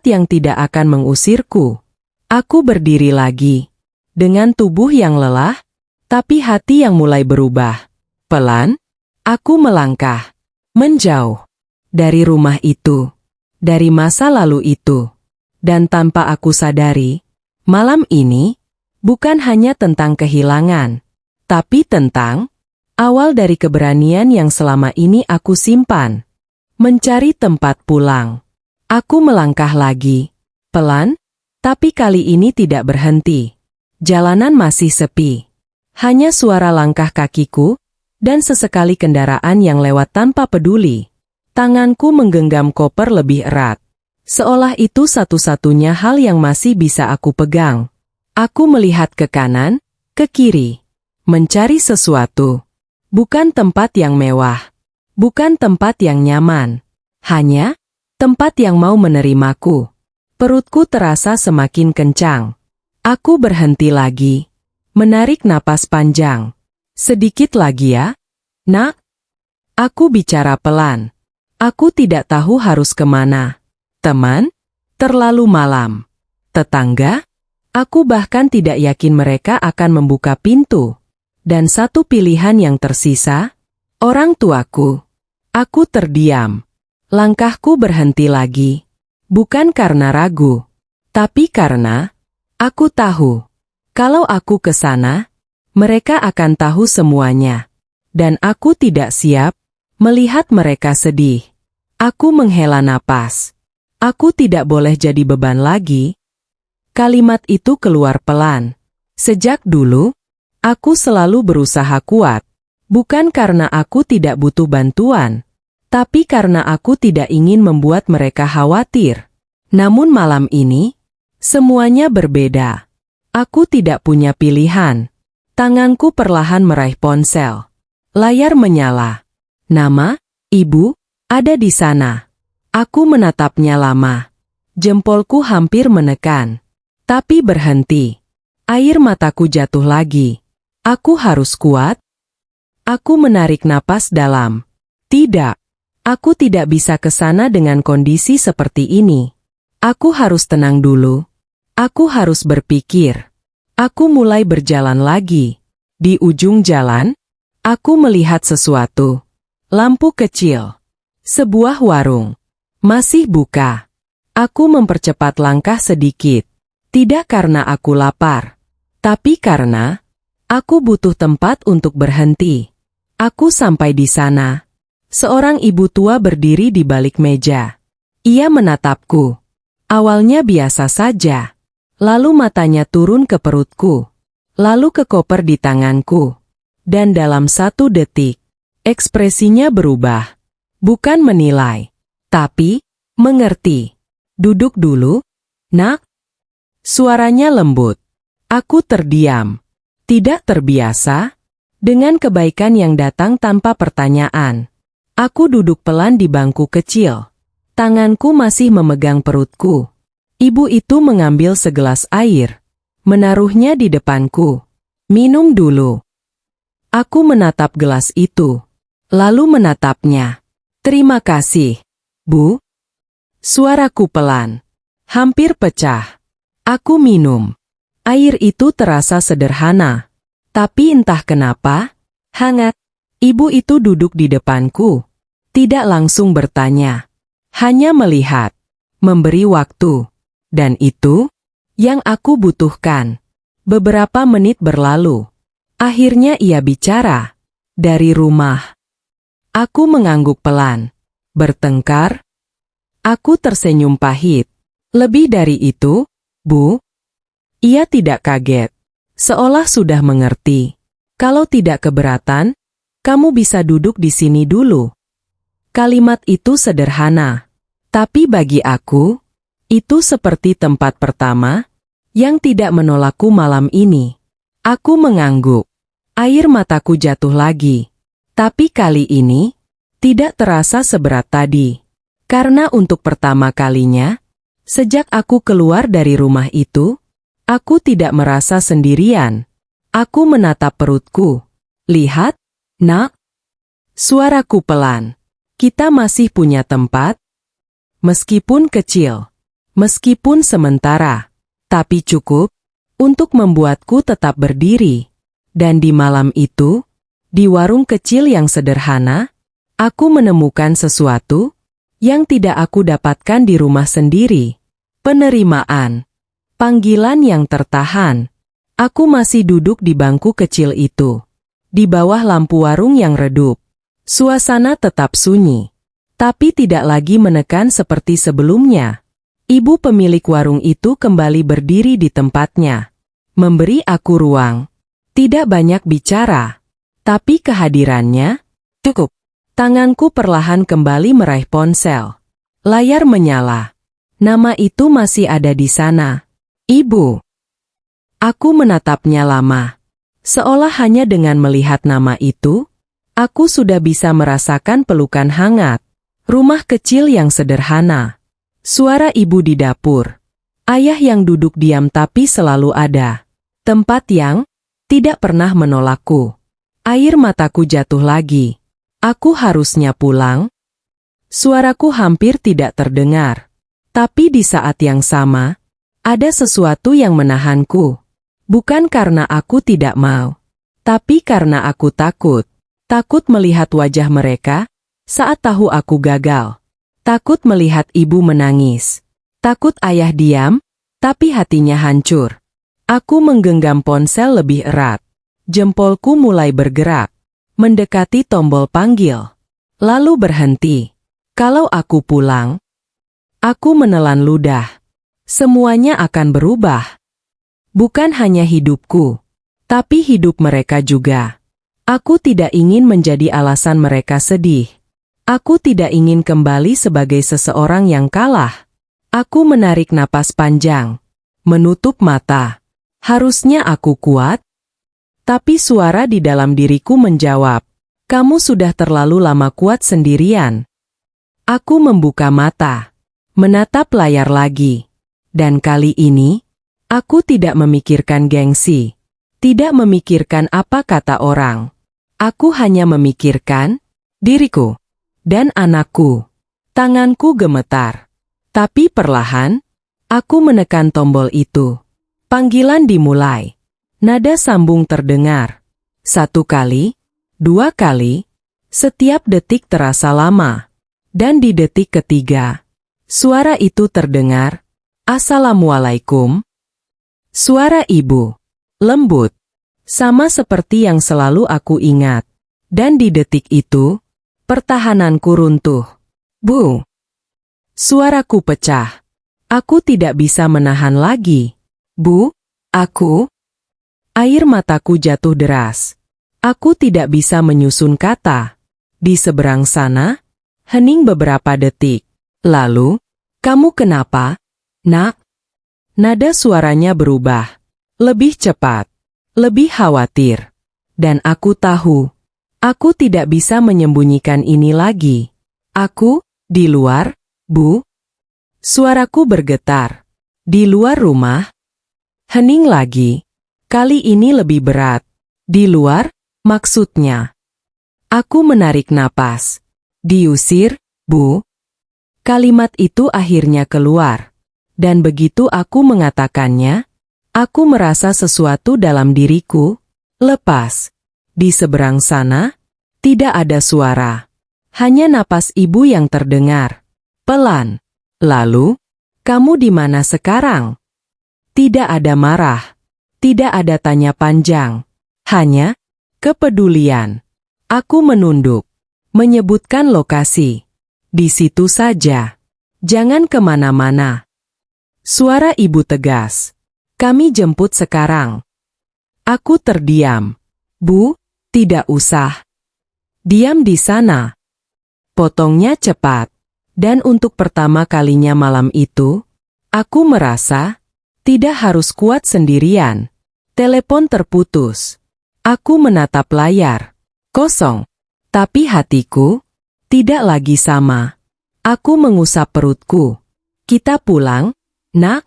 yang tidak akan mengusirku. Aku berdiri lagi, dengan tubuh yang lelah, tapi hati yang mulai berubah. Pelan, aku melangkah, menjauh dari rumah itu, dari masa lalu itu. Dan tanpa aku sadari, malam ini bukan hanya tentang kehilangan, tapi tentang awal dari keberanian yang selama ini aku simpan. Mencari tempat pulang. Aku melangkah lagi, pelan, tapi kali ini tidak berhenti. Jalanan masih sepi. Hanya suara langkah kakiku, dan sesekali kendaraan yang lewat tanpa peduli. Tanganku menggenggam koper lebih erat. Seolah itu satu-satunya hal yang masih bisa aku pegang. Aku melihat ke kanan, ke kiri. Mencari sesuatu. Bukan tempat yang mewah. Bukan tempat yang nyaman. Hanya tempat yang mau menerimaku. Perutku terasa semakin kencang. Aku berhenti lagi. Menarik napas panjang. Sedikit lagi ya, nak. Aku bicara pelan. Aku tidak tahu harus kemana. Teman, terlalu malam. Tetangga, aku bahkan tidak yakin mereka akan membuka pintu. Dan satu pilihan yang tersisa, orang tuaku. Aku terdiam. Langkahku berhenti lagi. Bukan karena ragu, tapi karena aku tahu, kalau aku ke sana, mereka akan tahu semuanya. Dan aku tidak siap melihat mereka sedih. Aku menghela napas. Aku tidak boleh jadi beban lagi. Kalimat itu keluar pelan. Sejak dulu, aku selalu berusaha kuat. Bukan karena aku tidak butuh bantuan, tapi karena aku tidak ingin membuat mereka khawatir. Namun malam ini, semuanya berbeda. Aku tidak punya pilihan. Tanganku perlahan meraih ponsel. Layar menyala. Nama, ibu, ada di sana. Aku menatapnya lama. Jempolku hampir menekan. Tapi berhenti. Air mataku jatuh lagi. Aku harus kuat. Aku menarik napas dalam. Tidak. Aku tidak bisa ke sana dengan kondisi seperti ini. Aku harus tenang dulu. Aku harus berpikir. Aku mulai berjalan lagi. Di ujung jalan, aku melihat sesuatu. Lampu kecil. Sebuah warung. Masih buka. Aku mempercepat langkah sedikit. Tidak karena aku lapar, tapi karena aku butuh tempat untuk berhenti. Aku sampai di sana. Seorang ibu tua berdiri di balik meja. Ia menatapku. Awalnya biasa saja. Lalu matanya turun ke perutku. Lalu ke koper di tanganku. Dan dalam 1 detik, ekspresinya berubah. Bukan menilai, tapi mengerti. Duduk dulu, nak. Suaranya lembut. Aku terdiam. Tidak terbiasa dengan kebaikan yang datang tanpa pertanyaan. Aku duduk pelan di bangku kecil. Tanganku masih memegang perutku. Ibu itu mengambil segelas air, menaruhnya di depanku. Minum dulu. Aku menatap gelas itu, lalu menatapnya. Terima kasih, Bu. Suaraku pelan, hampir pecah. Aku minum. Air itu terasa sederhana, tapi entah kenapa, hangat. Ibu itu duduk di depanku, tidak langsung bertanya, hanya melihat, memberi waktu. Dan itu yang aku butuhkan. Beberapa menit berlalu. Akhirnya ia bicara. Dari rumah. Aku mengangguk pelan. Bertengkar? Aku tersenyum pahit. Lebih dari itu, Bu. Ia tidak kaget. Seolah sudah mengerti. Kalau tidak keberatan, kamu bisa duduk di sini dulu. Kalimat itu sederhana. Tapi bagi aku, itu seperti tempat pertama yang tidak menolakku malam ini. Aku mengangguk. Air mataku jatuh lagi. Tapi kali ini, Tidak terasa seberat tadi. Karena untuk pertama kalinya, sejak aku keluar dari rumah itu, aku tidak merasa sendirian. Aku menatap perutku. Lihat, Nak. Suaraku pelan. Kita masih punya tempat? Meskipun kecil. Meskipun sementara. Tapi cukup untuk membuatku tetap berdiri. Dan di malam itu, di warung kecil yang sederhana, aku menemukan sesuatu yang tidak aku dapatkan di rumah sendiri. Penerimaan. Panggilan yang tertahan. Aku masih duduk di bangku kecil itu. Di bawah lampu warung yang redup. Suasana tetap sunyi. Tapi tidak lagi menekan seperti sebelumnya. Ibu pemilik warung itu kembali berdiri di tempatnya. Memberi aku ruang. Tidak banyak bicara. Tapi kehadirannya cukup. Tanganku perlahan kembali meraih ponsel. Layar menyala. Nama itu masih ada di sana. Ibu. Aku menatapnya lama. Seolah hanya dengan melihat nama itu, aku sudah bisa merasakan pelukan hangat. Rumah kecil yang sederhana. Suara ibu di dapur. Ayah yang duduk diam tapi selalu ada. Tempat yang tidak pernah menolakku. Air mataku jatuh lagi. Aku harusnya pulang. Suaraku hampir tidak terdengar. Tapi di saat yang sama, ada sesuatu yang menahanku. Bukan karena aku tidak mau, tapi karena aku takut. Takut melihat wajah mereka saat tahu aku gagal. Takut melihat ibu menangis. Takut ayah diam, tapi hatinya hancur. Aku menggenggam ponsel lebih erat. Jempolku mulai bergerak. Mendekati tombol panggil. Lalu berhenti. Kalau aku pulang, aku menelan ludah. Semuanya akan berubah. Bukan hanya hidupku, tapi hidup mereka juga. Aku tidak ingin menjadi alasan mereka sedih. Aku tidak ingin kembali sebagai seseorang yang kalah. Aku menarik napas panjang. Menutup mata. Harusnya aku kuat. Tapi suara di dalam diriku menjawab, kamu sudah terlalu lama kuat sendirian. Aku membuka mata, menatap layar lagi. Dan kali ini, aku tidak memikirkan gengsi. Tidak memikirkan apa kata orang. Aku hanya memikirkan diriku dan anakku. Tanganku gemetar. Tapi perlahan, aku menekan tombol itu. Panggilan dimulai. Nada sambung terdengar. 1 kali, 2 kali, setiap detik terasa lama. Dan di detik ketiga, suara itu terdengar. Assalamualaikum. Suara ibu. Lembut. Sama seperti yang selalu aku ingat. Dan di detik itu, pertahananku runtuh. Bu. Suaraku pecah. Aku tidak bisa menahan lagi. Bu, aku. Air mataku jatuh deras. Aku tidak bisa menyusun kata. Di seberang sana, hening beberapa detik. Lalu, kamu kenapa, Nak? Nada suaranya berubah. Lebih cepat. Lebih khawatir. Dan aku tahu. Aku tidak bisa menyembunyikan ini lagi. Aku, di luar, Bu. Suaraku bergetar. Di luar rumah. Hening lagi. Kali ini lebih berat. Di luar, maksudnya. Aku menarik napas. Diusir, Bu. Kalimat itu akhirnya keluar. Dan begitu aku mengatakannya, aku merasa sesuatu dalam diriku lepas. Di seberang sana, tidak ada suara. Hanya napas ibu yang terdengar. Pelan. Lalu, kamu di mana sekarang? Tidak ada marah. Tidak ada tanya panjang. Hanya kepedulian. Aku menunduk. Menyebutkan lokasi. Di situ saja. Jangan kemana-mana. Suara ibu tegas. Kami jemput sekarang. Aku terdiam. Bu, tidak usah. Diam di sana. Potongnya cepat. Dan untuk pertama kalinya malam itu, aku merasa tidak harus kuat sendirian. Telepon terputus. Aku menatap layar. Kosong. Tapi hatiku Tidak lagi sama. Aku mengusap perutku. Kita pulang, nak?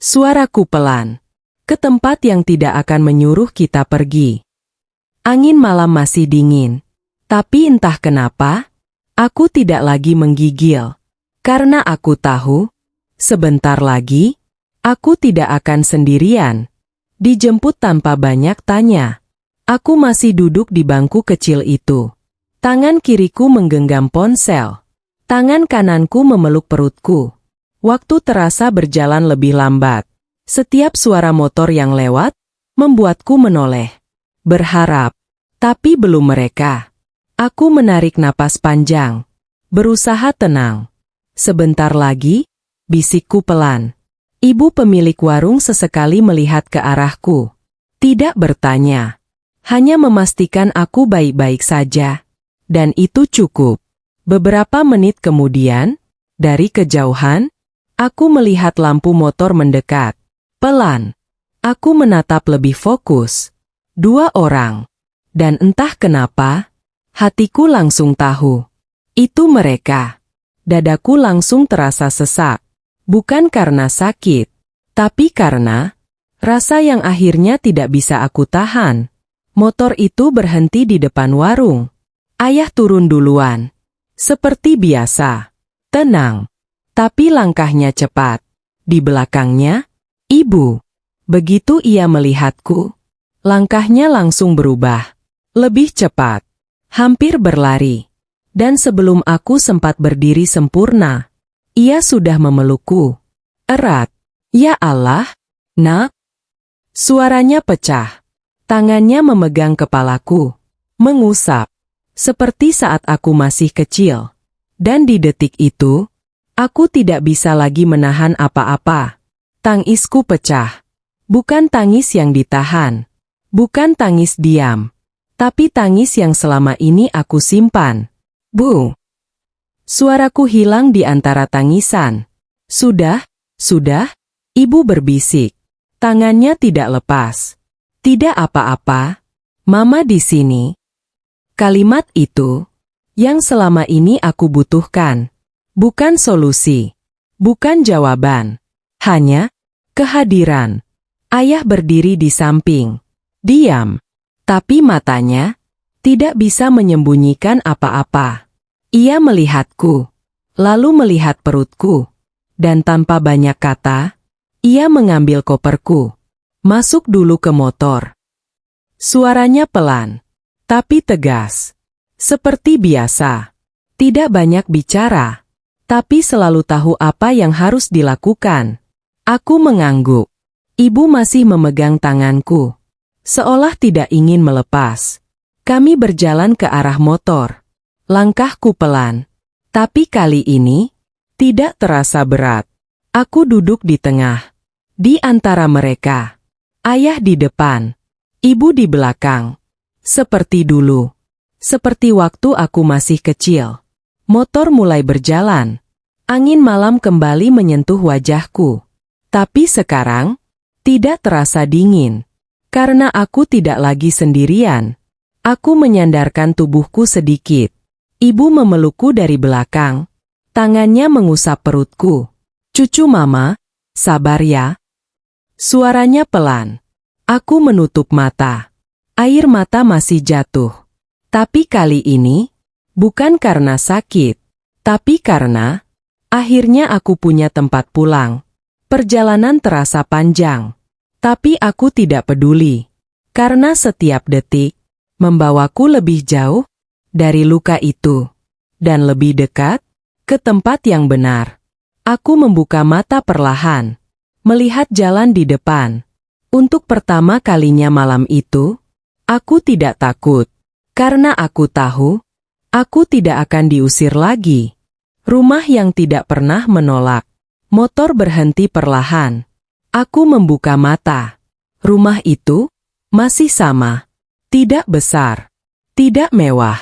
Suaraku pelan. Ke tempat yang tidak akan menyuruh kita pergi. Angin malam masih dingin. Tapi entah kenapa, aku tidak lagi menggigil. Karena aku tahu, sebentar lagi, aku tidak akan sendirian. Dijemput tanpa banyak tanya. Aku masih duduk di bangku kecil itu. Tangan kiriku menggenggam ponsel. Tangan kananku memeluk perutku. Waktu terasa berjalan lebih lambat. Setiap suara motor yang lewat, membuatku menoleh. Berharap. Tapi belum mereka. Aku menarik napas panjang. Berusaha tenang. Sebentar lagi, bisikku pelan. Ibu pemilik warung sesekali melihat ke arahku. Tidak bertanya. Hanya memastikan aku baik-baik saja. Dan itu cukup. Beberapa menit kemudian, dari kejauhan, aku melihat lampu motor mendekat. Pelan. Aku menatap lebih fokus. 2 orang. Dan entah kenapa, hatiku langsung tahu. Itu mereka. Dadaku langsung terasa sesak. Bukan karena sakit, tapi karena rasa yang akhirnya tidak bisa aku tahan. Motor itu berhenti di depan warung. Ayah turun duluan. Seperti biasa. Tenang. Tapi langkahnya cepat. Di belakangnya, ibu. Begitu ia melihatku, langkahnya langsung berubah. Lebih cepat. Hampir berlari. Dan sebelum aku sempat berdiri sempurna, ia sudah memelukku. Erat. Ya Allah, nak. Suaranya pecah. Tangannya memegang kepalaku. Mengusap. Seperti saat aku masih kecil. Dan di detik itu, aku tidak bisa lagi menahan apa-apa. Tangisku pecah. Bukan tangis yang ditahan. Bukan tangis diam. Tapi tangis yang selama ini aku simpan. Bu. Suaraku hilang di antara tangisan. Sudah, ibu berbisik. Tangannya tidak lepas. Tidak apa-apa, mama di sini. Kalimat itu, yang selama ini aku butuhkan. Bukan solusi. Bukan jawaban. Hanya, kehadiran. Ayah berdiri di samping. Diam. Tapi matanya, tidak bisa menyembunyikan apa-apa. Ia melihatku. Lalu melihat perutku. Dan tanpa banyak kata, ia mengambil koperku. Masuk dulu ke motor. Suaranya pelan. Tapi tegas. Seperti biasa. Tidak banyak bicara. Tapi selalu tahu apa yang harus dilakukan. Aku mengangguk. Ibu masih memegang tanganku. Seolah tidak ingin melepas. Kami berjalan ke arah motor. Langkahku pelan. Tapi kali ini, tidak terasa berat. Aku duduk di tengah. Di antara mereka. Ayah di depan. Ibu di belakang. Seperti dulu. Seperti waktu aku masih kecil. Motor mulai berjalan. Angin malam kembali menyentuh wajahku. Tapi sekarang, tidak terasa dingin. Karena aku tidak lagi sendirian. Aku menyandarkan tubuhku sedikit. Ibu memelukku dari belakang. Tangannya mengusap perutku. Cucu mama, sabar ya. Suaranya pelan. Aku menutup mata. Air mata masih jatuh. Tapi kali ini, bukan karena sakit, tapi karena, akhirnya aku punya tempat pulang. Perjalanan terasa panjang. Tapi aku tidak peduli. Karena setiap detik, membawaku lebih jauh, dari luka itu. Dan lebih dekat, ke tempat yang benar. Aku membuka mata perlahan. Melihat jalan di depan. Untuk pertama kalinya malam itu, aku tidak takut, karena aku tahu, aku tidak akan diusir lagi. Rumah yang tidak pernah menolak. Motor berhenti perlahan. Aku membuka mata. Rumah itu masih sama. Tidak besar. Tidak mewah.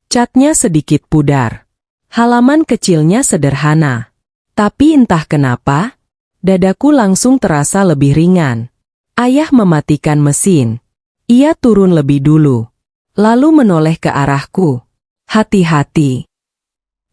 Catnya sedikit pudar. Halaman kecilnya sederhana. Tapi entah kenapa, dadaku langsung terasa lebih ringan. Ayah mematikan mesin. Ia turun lebih dulu. Lalu menoleh ke arahku. Hati-hati.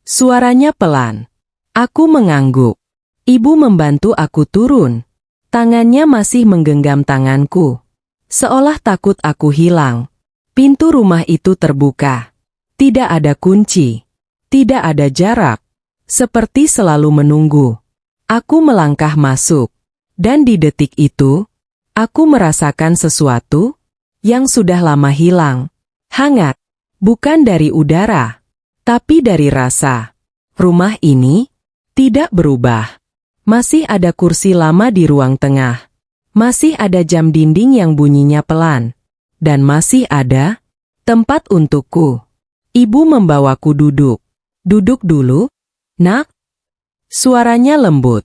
Suaranya pelan. Aku mengangguk. Ibu membantu aku turun. Tangannya masih menggenggam tanganku. Seolah takut aku hilang. Pintu rumah itu terbuka. Tidak ada kunci. Tidak ada jarak. Seperti selalu menunggu. Aku melangkah masuk. Dan di detik itu, aku merasakan sesuatu yang sudah lama hilang. Hangat. Bukan dari udara, tapi dari rasa. Rumah ini tidak berubah. Masih ada kursi lama di ruang tengah. Masih ada jam dinding yang bunyinya pelan. Dan masih ada tempat untukku. Ibu membawaku duduk. Duduk dulu, nak. Suaranya lembut.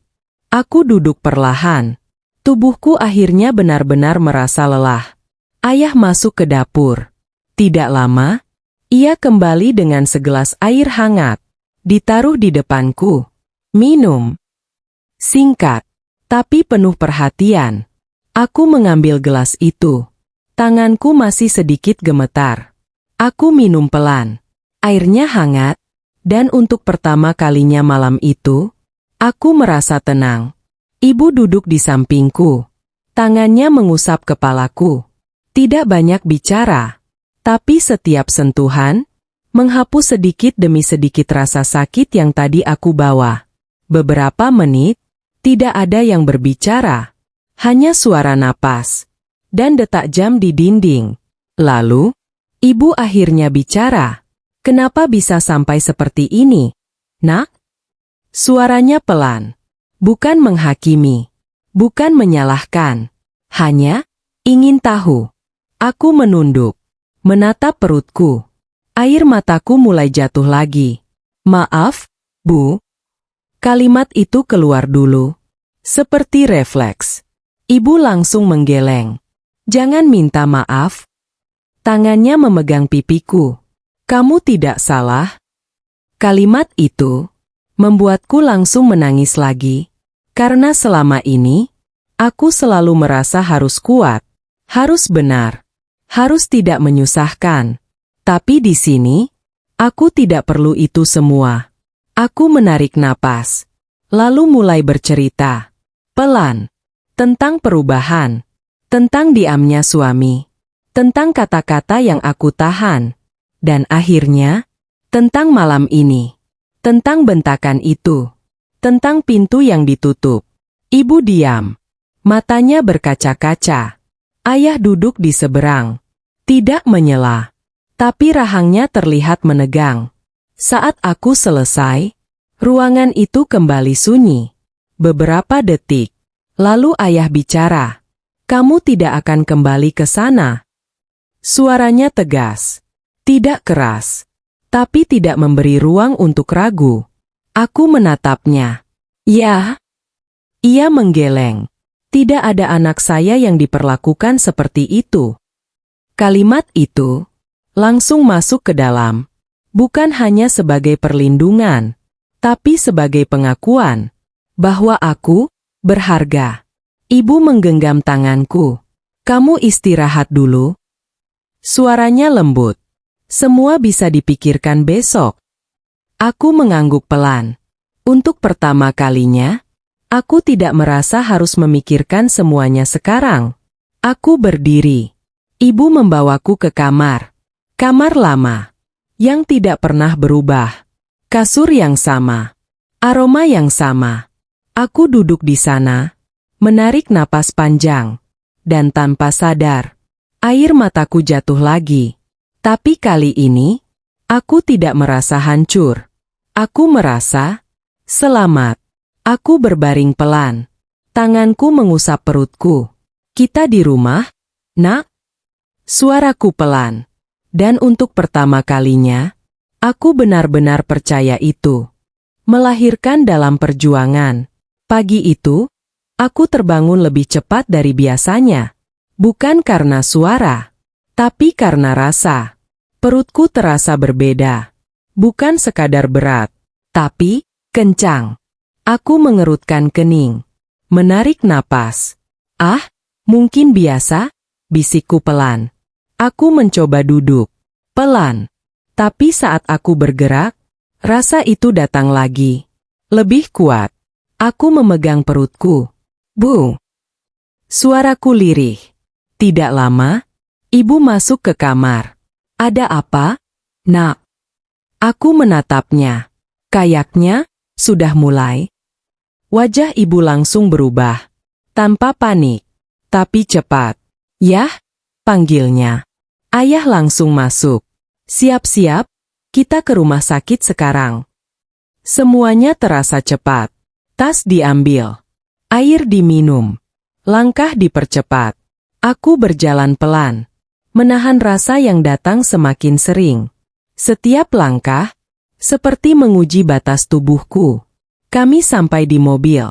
Aku duduk perlahan. Tubuhku akhirnya benar-benar merasa lelah. Ayah masuk ke dapur. Tidak lama, ia kembali dengan segelas air hangat. Ditaruh di depanku. Minum. Singkat, tapi penuh perhatian. Aku mengambil gelas itu. Tanganku masih sedikit gemetar. Aku minum pelan. Airnya hangat, dan untuk pertama kalinya malam itu, aku merasa tenang. Ibu duduk di sampingku. Tangannya mengusap kepalaku. Tidak banyak bicara, tapi setiap sentuhan menghapus sedikit demi sedikit rasa sakit yang tadi aku bawa. Beberapa menit, tidak ada yang berbicara. Hanya suara napas dan detak jam di dinding. Lalu, ibu akhirnya bicara. Kenapa bisa sampai seperti ini, nak? Suaranya pelan. Bukan menghakimi. Bukan menyalahkan. Hanya ingin tahu. Aku menunduk. Menatap perutku. Air mataku mulai jatuh lagi. Maaf, Bu. Kalimat itu keluar dulu. Seperti refleks. Ibu langsung menggeleng. Jangan minta maaf. Tangannya memegang pipiku. Kamu tidak salah. Kalimat itu membuatku langsung menangis lagi. Karena selama ini, aku selalu merasa harus kuat. Harus benar. Harus tidak menyusahkan. Tapi di sini, aku tidak perlu itu semua. Aku menarik napas, lalu mulai bercerita. Pelan. Tentang perubahan. Tentang diamnya suami. Tentang kata-kata yang aku tahan. Dan akhirnya, tentang malam ini. Tentang bentakan itu. Tentang pintu yang ditutup. Ibu diam. Matanya berkaca-kaca. Ayah duduk di seberang. Tidak menyela. Tapi rahangnya terlihat menegang. Saat aku selesai, ruangan itu kembali sunyi. Beberapa detik. Lalu ayah bicara. Kamu tidak akan kembali ke sana. Suaranya tegas. Tidak keras. Tapi tidak memberi ruang untuk ragu. Aku menatapnya. Ya. Ia menggeleng. Tidak ada anak saya yang diperlakukan seperti itu. Kalimat itu langsung masuk ke dalam. Bukan hanya sebagai perlindungan, tapi sebagai pengakuan bahwa aku berharga. Ibu menggenggam tanganku. Kamu istirahat dulu. Suaranya lembut. Semua bisa dipikirkan besok. Aku mengangguk pelan. Untuk pertama kalinya, aku tidak merasa harus memikirkan semuanya sekarang. Aku berdiri. Ibu membawaku ke kamar. Kamar lama. Yang tidak pernah berubah. Kasur yang sama. Aroma yang sama. Aku duduk di sana, menarik napas panjang. Dan tanpa sadar, air mataku jatuh lagi. Tapi kali ini, aku tidak merasa hancur. Aku merasa selamat. Aku berbaring pelan. Tanganku mengusap perutku. Kita di rumah, nak? Suaraku pelan. Dan untuk pertama kalinya, aku benar-benar percaya itu. Melahirkan dalam perjuangan. Pagi itu, aku terbangun lebih cepat dari biasanya. Bukan karena suara, tapi karena rasa. Perutku terasa berbeda. Bukan sekadar berat, tapi kencang. Aku mengerutkan kening. Menarik napas. Ah, mungkin biasa, bisikku pelan. Aku mencoba duduk. Pelan. Tapi saat aku bergerak, Rasa itu datang lagi. Lebih kuat. Aku memegang perutku. Bu. Suaraku lirih. Tidak lama, ibu masuk ke kamar. Ada apa, Nak? Aku menatapnya. Kayaknya, sudah mulai. Wajah ibu langsung berubah. Tanpa panik. Tapi cepat. Yah, panggilnya. Ayah langsung masuk. Siap-siap, kita ke rumah sakit sekarang. Semuanya terasa cepat. Tas diambil. Air diminum. Langkah dipercepat. Aku berjalan pelan. Menahan rasa yang datang semakin sering. Setiap langkah, seperti menguji batas tubuhku. Kami sampai di mobil.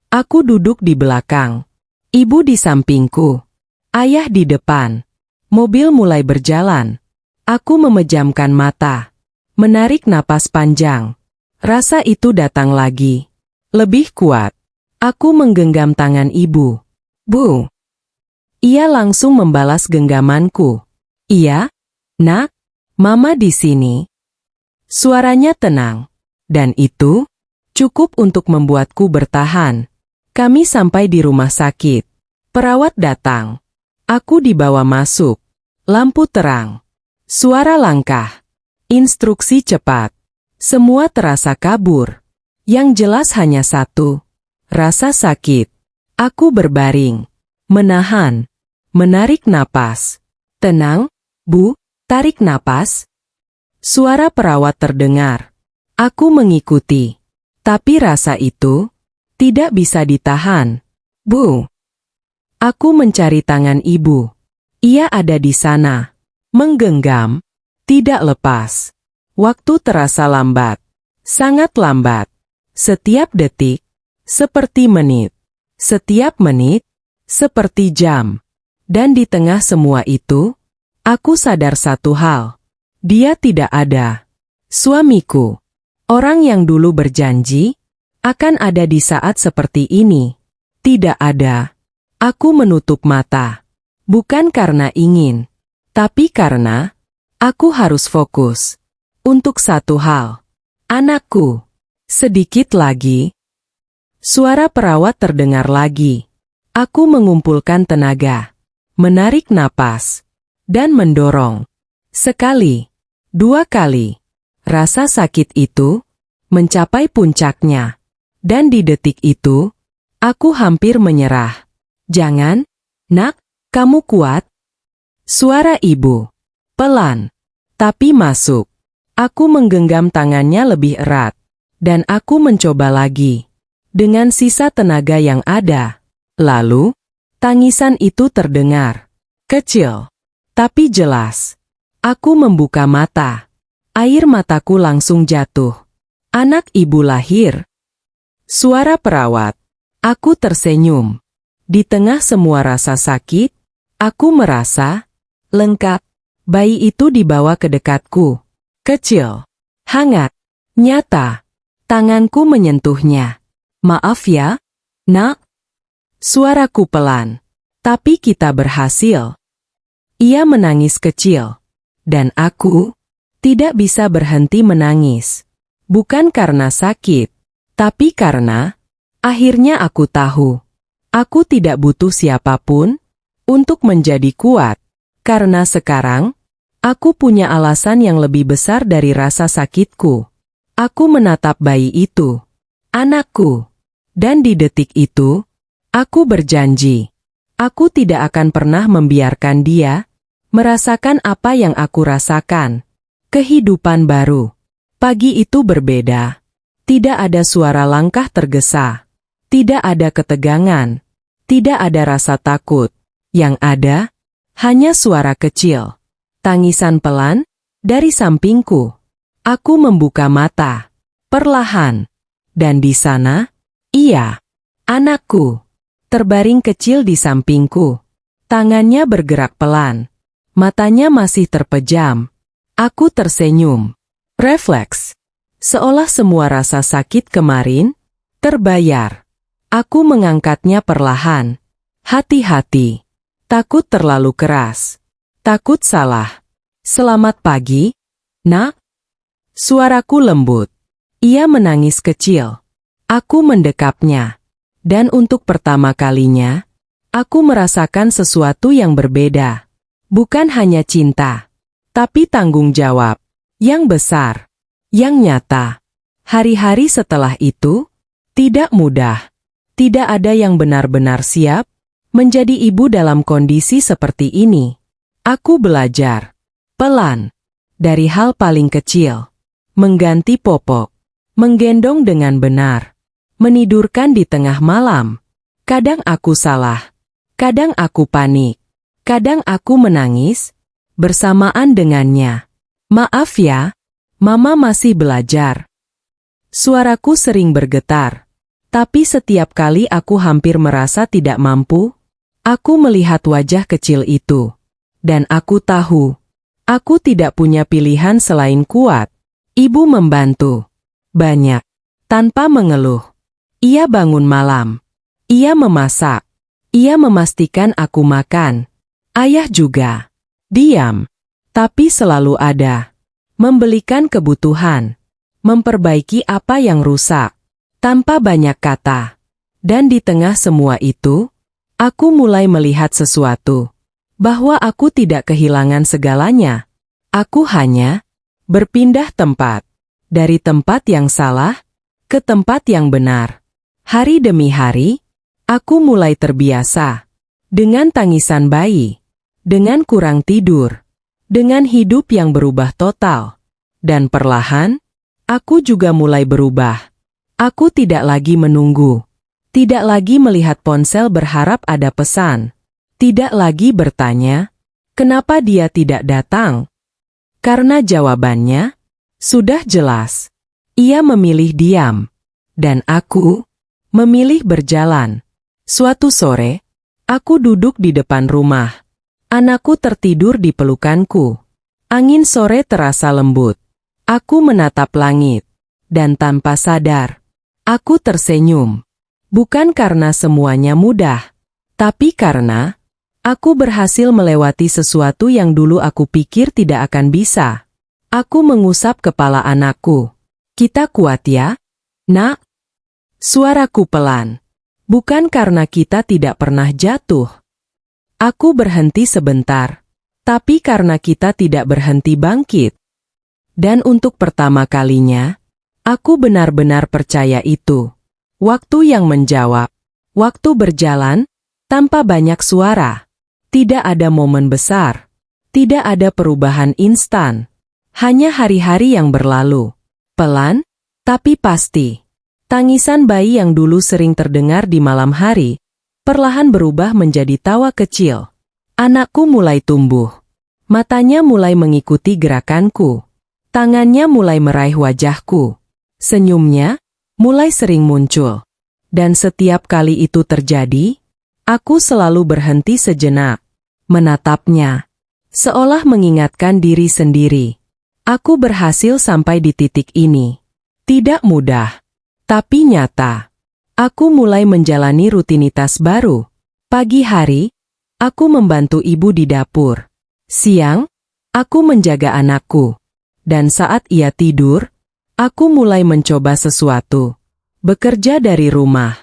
Aku duduk di belakang. Ibu di sampingku. Ayah di depan. Mobil mulai berjalan. Aku memejamkan mata. Menarik napas panjang. Rasa itu datang lagi. Lebih kuat. Aku menggenggam tangan ibu. Bu. Ia langsung membalas genggamanku. Iya, Nak, Mama di sini. Suaranya tenang. Dan itu cukup untuk membuatku bertahan. Kami sampai di rumah sakit. Perawat datang. Aku dibawa masuk. Lampu terang. Suara langkah. Instruksi cepat. Semua terasa kabur. Yang jelas hanya satu. Rasa sakit. Aku berbaring. Menahan. Menarik napas. Tenang, Bu, tarik napas. Suara perawat terdengar. Aku mengikuti. Tapi rasa itu tidak bisa ditahan. Bu. Aku mencari tangan ibu. Ia ada di sana. Menggenggam. Tidak lepas. Waktu terasa lambat. Sangat lambat. Setiap detik. Seperti menit. Setiap menit. Seperti jam. Dan di tengah semua itu, aku sadar satu hal. Dia tidak ada. Suamiku. Orang yang dulu berjanji akan ada di saat seperti ini. Tidak ada. Aku menutup mata. Bukan karena ingin. Tapi karena aku harus fokus. Untuk satu hal. Anakku. Sedikit lagi. Suara perawat terdengar lagi. Aku mengumpulkan tenaga. Menarik napas. Dan mendorong. Sekali. Dua kali. Rasa sakit itu mencapai puncaknya. Dan di detik itu, aku hampir menyerah. Jangan, Nak, kamu kuat. Suara ibu. Pelan. Tapi masuk. Aku menggenggam tangannya lebih erat. Dan aku mencoba lagi. Dengan sisa tenaga yang ada. Lalu, tangisan itu terdengar. Kecil. Tapi jelas. Aku membuka mata. Air mataku langsung jatuh. Anak ibu lahir. Suara perawat. Aku tersenyum. Di tengah semua rasa sakit, aku merasa lengkap. Bayi itu dibawa ke dekatku. Kecil. Hangat. Nyata. Tanganku menyentuhnya. Maaf ya, Nak. Suaraku pelan. Tapi kita berhasil. Ia menangis kecil. Dan aku tidak bisa berhenti menangis. Bukan karena sakit. Tapi karena akhirnya aku tahu. Aku tidak butuh siapapun untuk menjadi kuat. Karena sekarang, aku punya alasan yang lebih besar dari rasa sakitku. Aku menatap bayi itu. Anakku. Dan di detik itu, aku berjanji. Aku tidak akan pernah membiarkan dia merasakan apa yang aku rasakan. Kehidupan baru. Pagi itu berbeda. Tidak ada suara langkah tergesa. Tidak ada ketegangan. Tidak ada rasa takut. Yang ada, hanya suara kecil. Tangisan pelan dari sampingku. Aku membuka mata. Perlahan. Dan di sana, ia, anakku. Terbaring kecil di sampingku. Tangannya bergerak pelan. Matanya masih terpejam. Aku tersenyum. Refleks. Seolah semua rasa sakit kemarin terbayar. Aku mengangkatnya perlahan. Hati-hati. Takut terlalu keras. Takut salah. Selamat pagi, Nak. Suaraku lembut. Ia menangis kecil. Aku mendekapnya. Dan untuk pertama kalinya, aku merasakan sesuatu yang berbeda. Bukan hanya cinta, tapi tanggung jawab yang besar, yang nyata. Hari-hari setelah itu, tidak mudah. Tidak ada yang benar-benar siap menjadi ibu dalam kondisi seperti ini. Aku belajar pelan dari hal paling kecil. Mengganti popok, menggendong dengan benar, menidurkan di tengah malam. Kadang aku salah, kadang aku panik, kadang aku menangis bersamaan dengannya. Maaf ya, Mama masih belajar. Suaraku sering bergetar, tapi setiap kali aku hampir merasa tidak mampu, aku melihat wajah kecil itu. Dan aku tahu, aku tidak punya pilihan selain kuat. Ibu membantu banyak, tanpa mengeluh. Ia bangun malam. Ia memasak. Ia memastikan aku makan. Ayah juga. Diam. Tapi selalu ada. Membelikan kebutuhan. Memperbaiki apa yang rusak. Tanpa banyak kata. Dan di tengah semua itu, aku mulai melihat sesuatu. Bahwa aku tidak kehilangan segalanya. Aku hanya berpindah tempat. Dari tempat yang salah ke tempat yang benar. Hari demi hari, aku mulai terbiasa dengan tangisan bayi, dengan kurang tidur, dengan hidup yang berubah total. Dan perlahan, aku juga mulai berubah. Aku tidak lagi menunggu, tidak lagi melihat ponsel berharap ada pesan, tidak lagi bertanya, kenapa dia tidak datang? Karena jawabannya sudah jelas. Ia memilih diam, dan aku memilih berjalan. Suatu sore, aku duduk di depan rumah. Anakku tertidur di pelukanku. Angin sore terasa lembut. Aku menatap langit, dan tanpa sadar, aku tersenyum. Bukan karena semuanya mudah, tapi karena aku berhasil melewati sesuatu yang dulu aku pikir tidak akan bisa. Aku mengusap kepala anakku. Kita kuat ya, Nak? Suaraku pelan. Bukan karena kita tidak pernah jatuh. Aku berhenti sebentar. Tapi karena kita tidak berhenti bangkit. Dan untuk pertama kalinya, aku benar-benar percaya itu. Waktu yang menjawab. Waktu berjalan, tanpa banyak suara. Tidak ada momen besar. Tidak ada perubahan instan. Hanya hari-hari yang berlalu. Pelan, tapi pasti. Tangisan bayi yang dulu sering terdengar di malam hari, perlahan berubah menjadi tawa kecil. Anakku mulai tumbuh. Matanya mulai mengikuti gerakanku. Tangannya mulai meraih wajahku. Senyumnya mulai sering muncul. Dan setiap kali itu terjadi, aku selalu berhenti sejenak, menatapnya, seolah mengingatkan diri sendiri. Aku berhasil sampai di titik ini. Tidak mudah, tapi nyata. Aku mulai menjalani rutinitas baru. Pagi hari, aku membantu ibu di dapur. Siang, aku menjaga anakku. Dan saat ia tidur, aku mulai mencoba sesuatu. Bekerja dari rumah.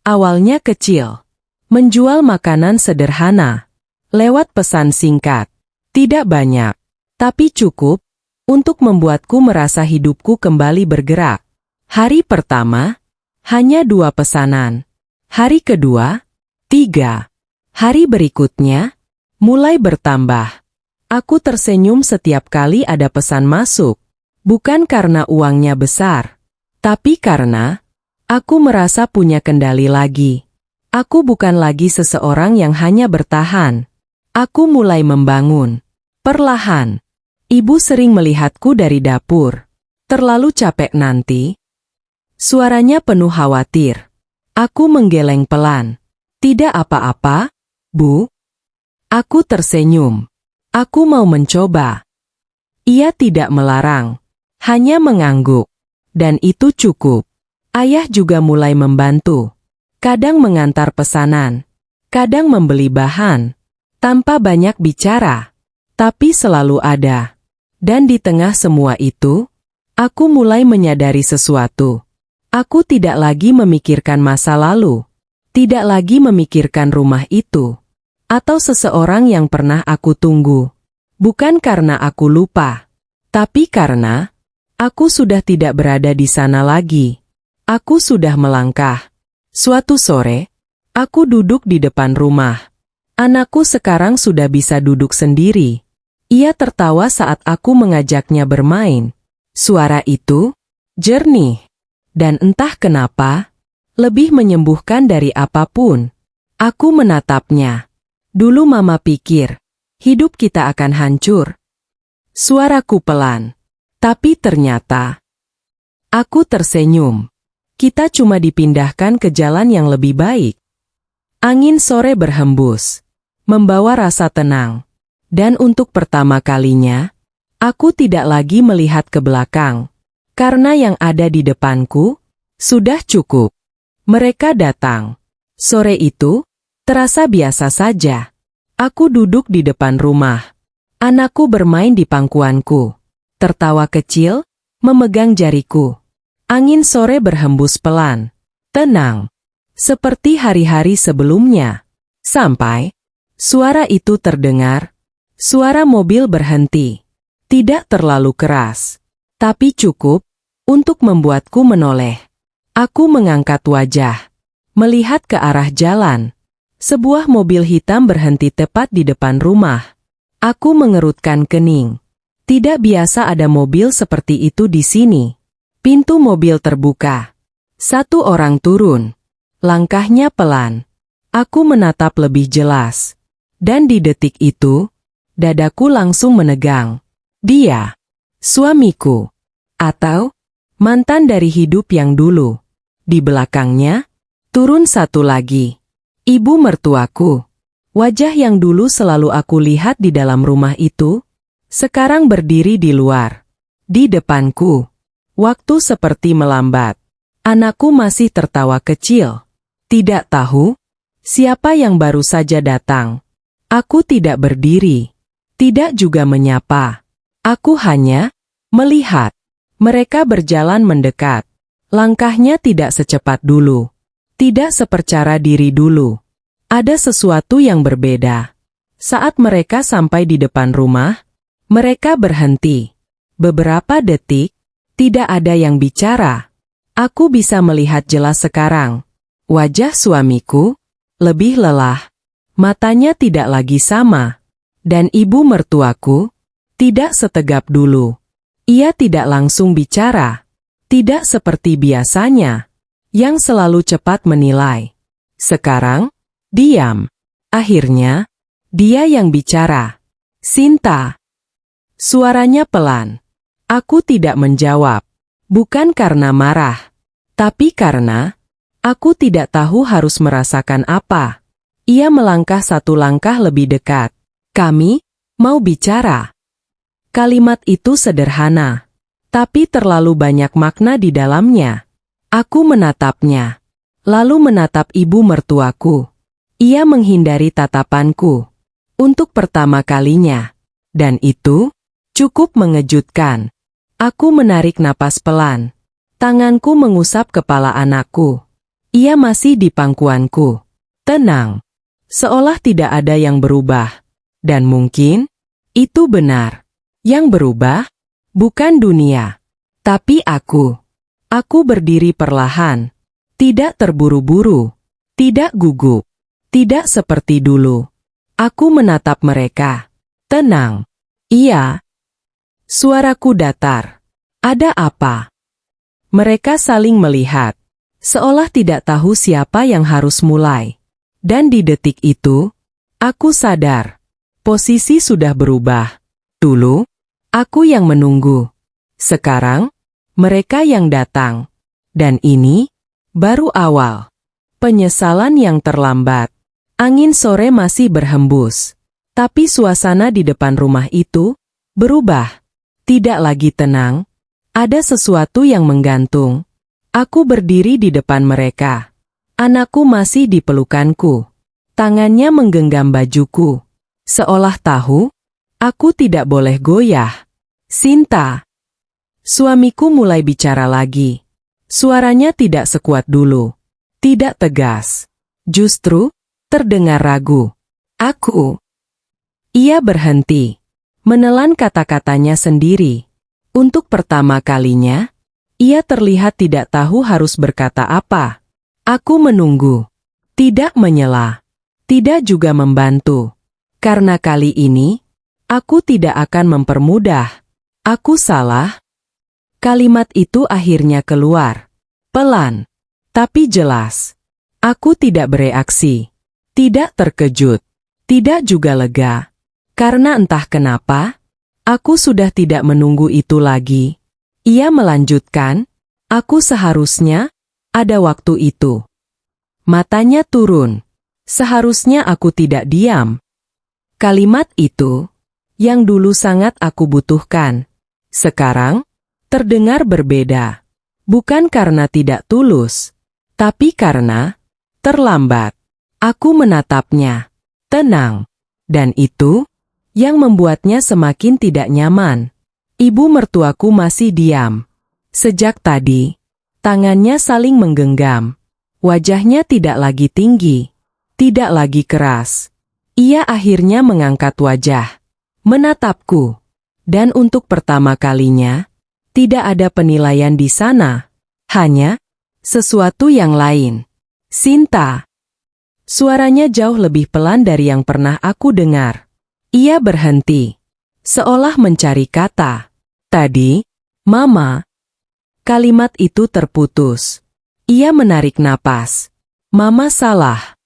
Awalnya kecil. Menjual makanan sederhana. Lewat pesan singkat. Tidak banyak, tapi cukup untuk membuatku merasa hidupku kembali bergerak. Hari pertama, hanya 2 pesanan. Hari kedua, 3. Hari berikutnya, mulai bertambah. Aku tersenyum setiap kali ada pesan masuk. Bukan karena uangnya besar, tapi karena aku merasa punya kendali lagi. Aku bukan lagi seseorang yang hanya bertahan. Aku mulai membangun. Perlahan. Ibu sering melihatku dari dapur. Terlalu capek nanti. Suaranya penuh khawatir. Aku menggeleng pelan. Tidak apa-apa, Bu. Aku tersenyum. Aku mau mencoba. Ia tidak melarang. Hanya mengangguk. Dan itu cukup. Ayah juga mulai membantu. Kadang mengantar pesanan. Kadang membeli bahan. Tanpa banyak bicara. Tapi selalu ada. Dan di tengah semua itu, Aku mulai menyadari sesuatu. Aku tidak lagi memikirkan masa lalu. Tidak lagi memikirkan rumah itu. Atau seseorang yang pernah aku tunggu. Bukan karena aku lupa. Tapi karena aku sudah tidak berada di sana lagi. Aku sudah melangkah. Suatu sore, aku duduk di depan rumah. Anakku sekarang sudah bisa duduk sendiri. Ia tertawa saat aku mengajaknya bermain. Suara itu jernih. Dan entah kenapa, lebih menyembuhkan dari apapun. Aku menatapnya. Dulu Mama pikir, hidup kita akan hancur. Suaraku pelan. Tapi ternyata, aku tersenyum. Kita cuma dipindahkan ke jalan yang lebih baik. Angin sore berhembus, membawa rasa tenang. Dan untuk pertama kalinya, aku tidak lagi melihat ke belakang. Karena yang ada di depanku, sudah cukup. Mereka datang. Sore itu, terasa biasa saja. Aku duduk di depan rumah. Anakku bermain di pangkuanku. Tertawa kecil, memegang jariku. Angin sore berhembus pelan. Tenang. Seperti hari-hari sebelumnya. Sampai, suara itu terdengar. Suara mobil berhenti. Tidak terlalu keras. Tapi cukup, untuk membuatku menoleh. Aku mengangkat wajah. Melihat ke arah jalan. Sebuah mobil hitam berhenti tepat di depan rumah. Aku mengerutkan kening. Tidak biasa ada mobil seperti itu di sini. Pintu mobil terbuka. Satu orang turun. Langkahnya pelan. Aku menatap lebih jelas. Dan di detik itu, dadaku langsung menegang. Dia, suamiku. Atau, mantan dari hidup yang dulu. Di belakangnya, turun satu lagi. Ibu mertuaku. Wajah yang dulu selalu aku lihat di dalam rumah itu, sekarang berdiri di luar. Di depanku. Waktu seperti melambat. Anakku masih tertawa kecil. Tidak tahu siapa yang baru saja datang. Aku tidak berdiri. Tidak juga menyapa. Aku hanya melihat. Mereka berjalan mendekat. Langkahnya tidak secepat dulu. Tidak sepercara diri dulu. Ada sesuatu yang berbeda. Saat mereka sampai di depan rumah, mereka berhenti. Beberapa detik, tidak ada yang bicara. Aku bisa melihat jelas sekarang. Wajah suamiku lebih lelah. Matanya tidak lagi sama. Dan ibu mertuaku tidak setegap dulu. Ia tidak langsung bicara. Tidak seperti biasanya, yang selalu cepat menilai. Sekarang, diam. Akhirnya, dia yang bicara. Sinta. Suaranya pelan. Aku tidak menjawab. Bukan karena marah. Tapi karena, aku tidak tahu harus merasakan apa. Ia melangkah satu langkah lebih dekat. Kami mau bicara. Kalimat itu sederhana. Tapi terlalu banyak makna di dalamnya. Aku menatapnya. Lalu menatap ibu mertuaku. Ia menghindari tatapanku. Untuk pertama kalinya. Dan itu cukup mengejutkan. Aku menarik napas pelan. Tanganku mengusap kepala anakku. Ia masih di pangkuanku. Tenang. Seolah tidak ada yang berubah. Dan mungkin, itu benar. Yang berubah, bukan dunia. Tapi aku. Aku berdiri perlahan. Tidak terburu-buru. Tidak gugup. Tidak seperti dulu. Aku menatap mereka. Tenang. Iya. Suaraku datar. Ada apa? Mereka saling melihat. Seolah tidak tahu siapa yang harus mulai. Dan di detik itu, aku sadar. Posisi sudah berubah. Dulu, aku yang menunggu. Sekarang, mereka yang datang. Dan ini, baru awal. Penyesalan yang terlambat. Angin sore masih berhembus. Tapi suasana di depan rumah itu, berubah. Tidak lagi tenang. Ada sesuatu yang menggantung. Aku berdiri di depan mereka. Anakku masih di pelukanku. Tangannya menggenggam bajuku. Seolah tahu, aku tidak boleh goyah. Sinta. Suamiku mulai bicara lagi. Suaranya tidak sekuat dulu. Tidak tegas. Justru, terdengar ragu. Aku. Ia berhenti. Menelan kata-katanya sendiri. Untuk pertama kalinya, ia terlihat tidak tahu harus berkata apa. Aku menunggu. Tidak menyela. Tidak juga membantu. Karena kali ini, aku tidak akan mempermudah. Aku salah. Kalimat itu akhirnya keluar. Pelan. Tapi jelas. Aku tidak bereaksi. Tidak terkejut. Tidak juga lega. Karena entah kenapa, aku sudah tidak menunggu itu lagi. Ia melanjutkan, aku seharusnya ada waktu itu. Matanya turun. Seharusnya aku tidak diam. Kalimat itu, yang dulu sangat aku butuhkan, sekarang terdengar berbeda. Bukan karena tidak tulus, tapi karena terlambat. Aku menatapnya, tenang, dan itu yang membuatnya semakin tidak nyaman. Ibu mertuaku masih diam. Sejak tadi, tangannya saling menggenggam. Wajahnya tidak lagi tinggi, tidak lagi keras. Ia akhirnya mengangkat wajah, menatapku, dan untuk pertama kalinya, tidak ada penilaian di sana, hanya sesuatu yang lain. Sinta. Suaranya jauh lebih pelan dari yang pernah aku dengar. Ia berhenti, seolah mencari kata. Tadi, Mama. Kalimat itu terputus. Ia menarik napas. Mama salah.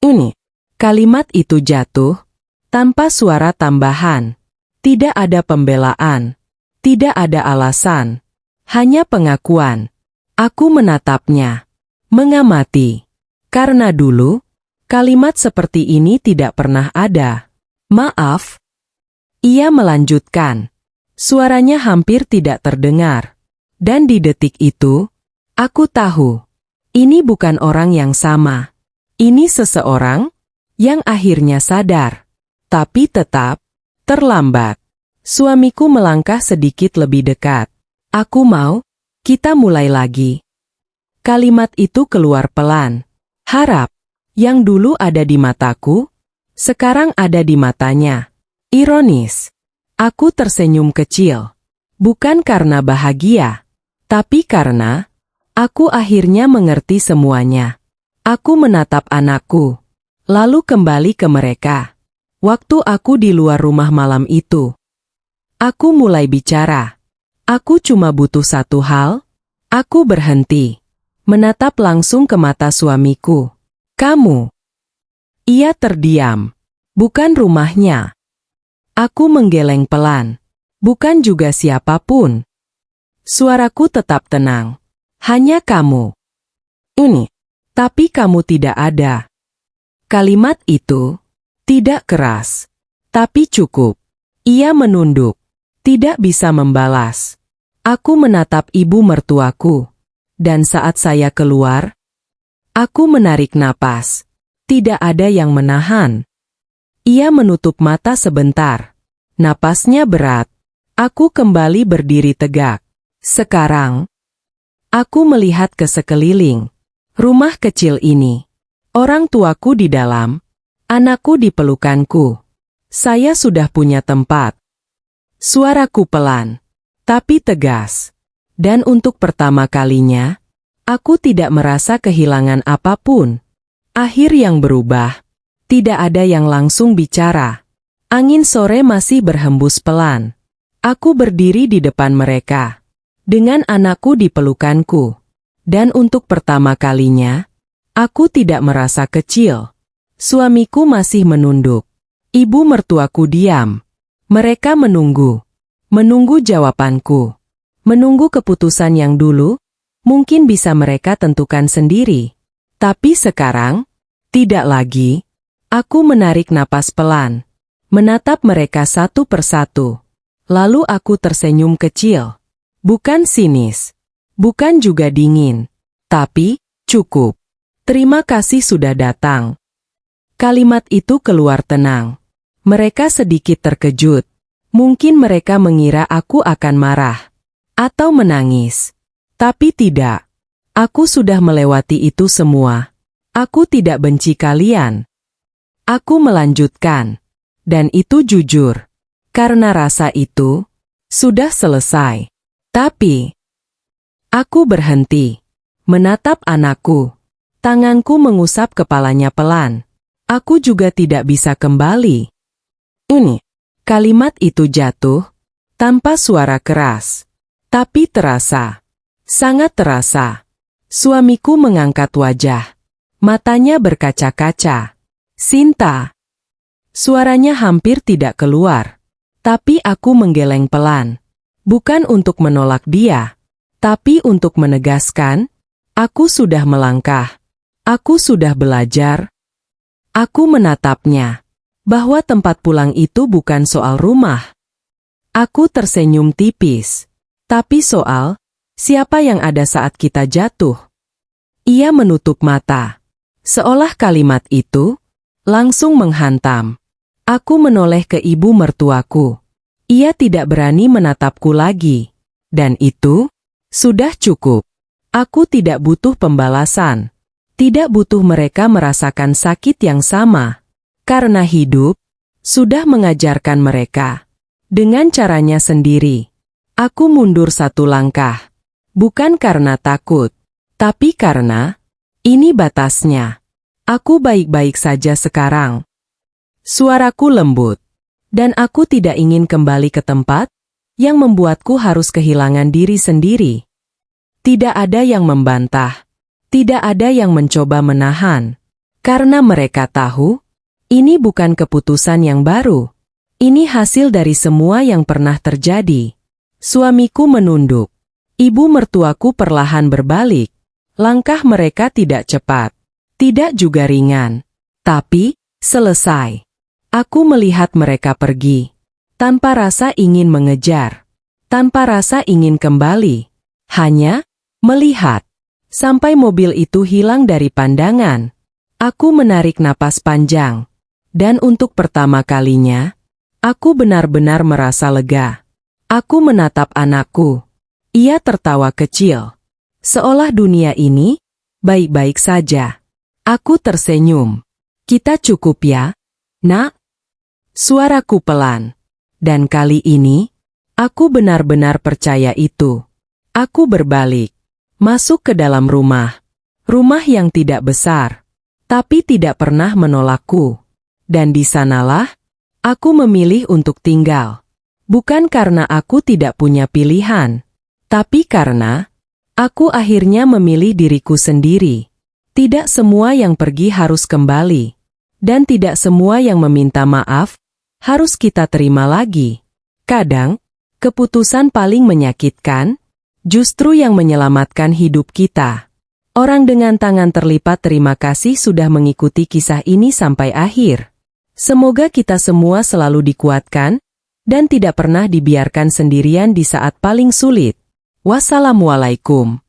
Ini. Kalimat itu jatuh, tanpa suara tambahan. Tidak ada pembelaan. Tidak ada alasan. Hanya pengakuan. Aku menatapnya. Mengamati. Karena dulu, kalimat seperti ini tidak pernah ada. Maaf. Ia melanjutkan. Suaranya hampir tidak terdengar. Dan di detik itu, aku tahu. Ini bukan orang yang sama. Ini seseorang yang akhirnya sadar. Tapi tetap terlambat. Suamiku melangkah sedikit lebih dekat. Aku mau, kita mulai lagi. Kalimat itu keluar pelan. Harap, yang dulu ada di mataku, sekarang ada di matanya. Ironis. Aku tersenyum kecil. Bukan karena bahagia, tapi karena aku akhirnya mengerti semuanya. Aku menatap anakku, lalu kembali ke mereka. Waktu aku di luar rumah malam itu, aku mulai bicara. Aku cuma butuh satu hal. Aku berhenti, menatap langsung ke mata suamiku. Kamu. Ia terdiam. Bukan rumahnya. Aku menggeleng pelan. Bukan juga siapapun. Suaraku tetap tenang. Hanya kamu. Ini. Tapi kamu tidak ada. Kalimat itu tidak keras, tapi cukup. Ia menunduk. Tidak bisa membalas. Aku menatap ibu mertuaku. Dan saat saya keluar, aku menarik napas. Tidak ada yang menahan. Ia menutup mata sebentar. Napasnya berat. Aku kembali berdiri tegak. Sekarang, aku melihat ke sekeliling. Rumah kecil ini. Orang tuaku di dalam. Anakku di pelukanku. Saya sudah punya tempat. Suaraku pelan, tapi tegas. Dan untuk pertama kalinya, aku tidak merasa kehilangan apapun. Akhir yang berubah. Tidak ada yang langsung bicara. Angin sore masih berhembus pelan. Aku berdiri di depan mereka. Dengan anakku di pelukanku. Dan untuk pertama kalinya, aku tidak merasa kecil. Suamiku masih menunduk. Ibu mertuaku diam. Mereka menunggu. Menunggu jawabanku. Menunggu keputusan yang dulu, mungkin bisa mereka tentukan sendiri. Tapi sekarang, tidak lagi. Aku menarik napas pelan. Menatap mereka satu persatu. Lalu aku tersenyum kecil. Bukan sinis. Bukan juga dingin. Tapi, cukup. Terima kasih sudah datang. Kalimat itu keluar tenang. Mereka sedikit terkejut. Mungkin mereka mengira aku akan marah. atau menangis. Tapi tidak. Aku sudah melewati itu semua. Aku tidak benci kalian. Aku melanjutkan. Dan itu jujur. Karena rasa itu sudah selesai. Tapi aku berhenti. Menatap anakku. Tanganku mengusap kepalanya pelan. Aku juga tidak bisa kembali. Ini. Kalimat itu jatuh tanpa suara keras. Tapi terasa. Sangat terasa. Suamiku mengangkat wajah. Matanya berkaca-kaca. Sinta. Suaranya hampir tidak keluar. Tapi aku menggeleng pelan. Bukan untuk menolak dia. Tapi untuk menegaskan, aku sudah melangkah. Aku sudah belajar. Aku menatapnya. Bahwa tempat pulang itu bukan soal rumah. Aku tersenyum tipis. Tapi soal, siapa yang ada saat kita jatuh? Ia menutup mata. Seolah kalimat itu langsung menghantam. Aku menoleh ke ibu mertuaku. Ia tidak berani menatapku lagi. Dan itu sudah cukup. Aku tidak butuh pembalasan. Tidak butuh mereka merasakan sakit yang sama. Karena hidup sudah mengajarkan mereka. Dengan caranya sendiri. Aku mundur satu langkah. Bukan karena takut. Tapi karena ini batasnya. Aku baik-baik saja sekarang. Suaraku lembut. Dan aku tidak ingin kembali ke tempat yang membuatku harus kehilangan diri sendiri. Tidak ada yang membantah. Tidak ada yang mencoba menahan. Karena mereka tahu, ini bukan keputusan yang baru. Ini hasil dari semua yang pernah terjadi. Suamiku menunduk. Ibu mertuaku perlahan berbalik. Langkah mereka tidak cepat. Tidak juga ringan. Tapi, selesai. Aku melihat mereka pergi. Tanpa rasa ingin mengejar. Tanpa rasa ingin kembali. Hanya melihat. Sampai mobil itu hilang dari pandangan. Aku menarik napas panjang. Dan untuk pertama kalinya, aku benar-benar merasa lega. Aku menatap anakku. Ia tertawa kecil. Seolah dunia ini baik-baik saja. Aku tersenyum. Kita cukup ya, Nak? Suaraku pelan. Dan kali ini, aku benar-benar percaya itu. Aku berbalik. Masuk ke dalam rumah. Rumah yang tidak besar. Tapi tidak pernah menolakku. Dan di sanalah, aku memilih untuk tinggal. Bukan karena aku tidak punya pilihan. Tapi karena, aku akhirnya memilih diriku sendiri. Tidak semua yang pergi harus kembali. Dan tidak semua yang meminta maaf harus kita terima lagi. Kadang, keputusan paling menyakitkan justru yang menyelamatkan hidup kita. Orang dengan tangan terlipat terima kasih sudah mengikuti kisah ini sampai akhir. Semoga kita semua selalu dikuatkan dan tidak pernah dibiarkan sendirian di saat paling sulit. Wassalamualaikum.